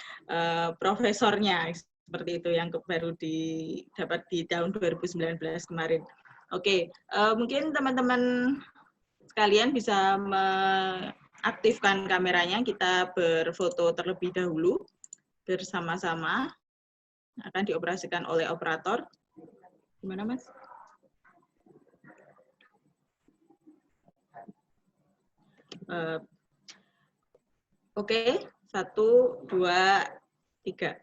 profesornya, seperti itu yang baru didapat di tahun 2019 kemarin. Oke, mungkin teman-teman sekalian bisa mengaktifkan kameranya, kita berfoto terlebih dahulu bersama-sama, akan dioperasikan oleh operator. Gimana Mas? Oke, 1, 2, 3.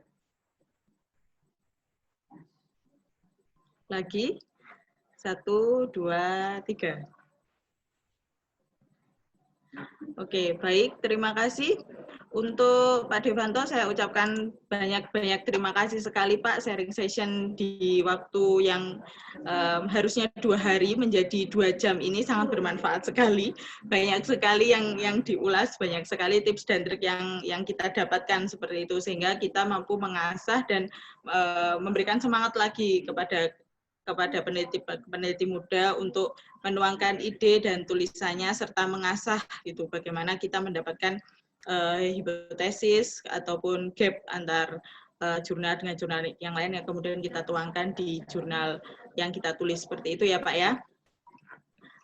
Lagi, 1, 2, 3. Oke, baik. Terima kasih. Untuk Pak Devanto, saya ucapkan banyak-banyak terima kasih sekali Pak, sharing session di waktu yang harusnya 2 hari menjadi 2 jam ini sangat bermanfaat sekali. Banyak sekali yang diulas, banyak sekali tips dan trik yang kita dapatkan seperti itu, sehingga kita mampu mengasah dan memberikan semangat lagi kepada peneliti muda untuk menuangkan ide dan tulisannya serta mengasah gitu bagaimana kita mendapatkan hipotesis ataupun gap antar jurnal dengan jurnal yang lain yang kemudian kita tuangkan di jurnal yang kita tulis seperti itu ya Pak ya.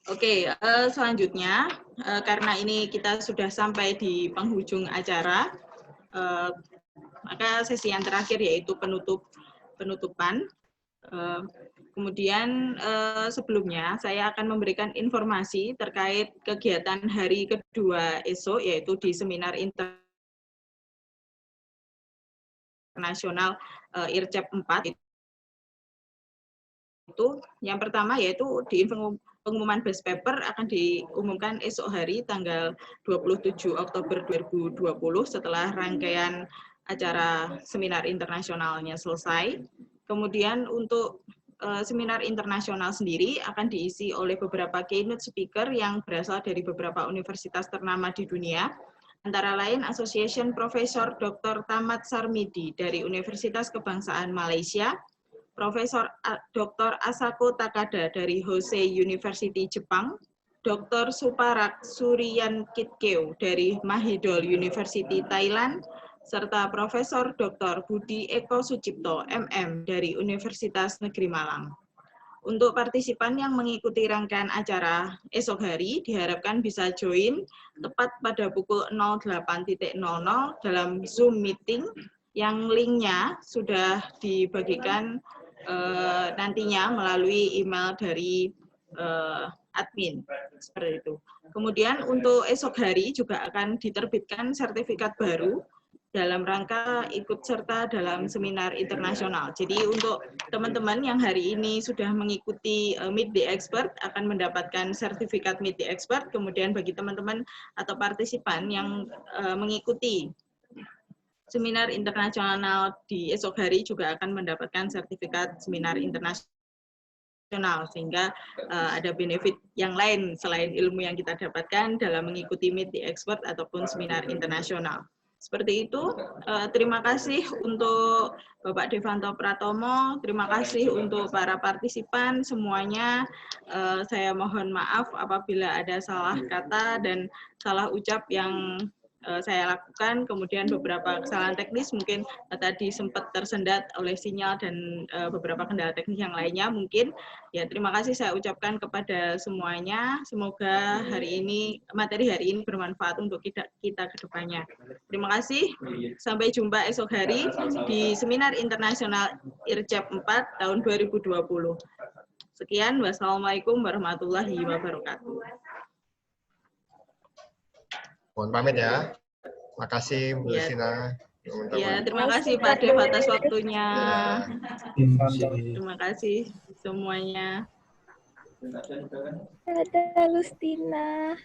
Oke, selanjutnya karena ini kita sudah sampai di penghujung acara, maka sesi yang terakhir yaitu penutupan. Kemudian sebelumnya saya akan memberikan informasi terkait kegiatan hari kedua esok, yaitu di seminar internasional IRCEP 4. Itu yang pertama yaitu di pengumuman best paper akan diumumkan esok hari tanggal 27 Oktober 2020 setelah rangkaian acara seminar internasionalnya selesai. Kemudian untuk seminar internasional sendiri akan diisi oleh beberapa keynote speaker yang berasal dari beberapa universitas ternama di dunia, antara lain Association Profesor Dr. Tamat Sarmidi dari Universitas Kebangsaan Malaysia, Profesor Dr. Asako Takada dari Hosei University Jepang, Dr. Suparak Suryan Kitkeo dari Mahidol University Thailand, serta Profesor Dr. Budi Eko Sucipto, MM, dari Universitas Negeri Malang. Untuk partisipan yang mengikuti rangkaian acara esok hari, diharapkan bisa join tepat pada pukul 08.00 dalam Zoom meeting yang linknya sudah dibagikan nantinya melalui email dari admin, seperti itu. Kemudian untuk esok hari juga akan diterbitkan sertifikat baru dalam rangka ikut serta dalam seminar internasional. Jadi untuk teman-teman yang hari ini sudah mengikuti Meet the Expert akan mendapatkan sertifikat Meet the Expert, kemudian bagi teman-teman atau partisipan yang mengikuti seminar internasional di esok hari juga akan mendapatkan sertifikat seminar internasional, sehingga ada benefit yang lain selain ilmu yang kita dapatkan dalam mengikuti Meet the Expert ataupun seminar internasional. Seperti itu, terima kasih untuk Bapak Devanto Pratomo, terima kasih untuk para partisipan semuanya. Saya mohon maaf apabila ada salah kata dan salah ucap yang saya lakukan, kemudian beberapa kesalahan teknis mungkin tadi sempat tersendat oleh sinyal dan beberapa kendala teknis yang lainnya mungkin. Ya, terima kasih saya ucapkan kepada semuanya. Semoga materi hari ini bermanfaat untuk kita ke depannya. Terima kasih. Sampai jumpa esok hari di Seminar Internasional IRCEP 4 tahun 2020. Sekian, wassalamualaikum warahmatullahi wabarakatuh. Mohon pamit ya. Makasih Bu Sina. Ya, terima kasih Pak Dev atas waktunya. Terima kasih semuanya. Dadah Lustina.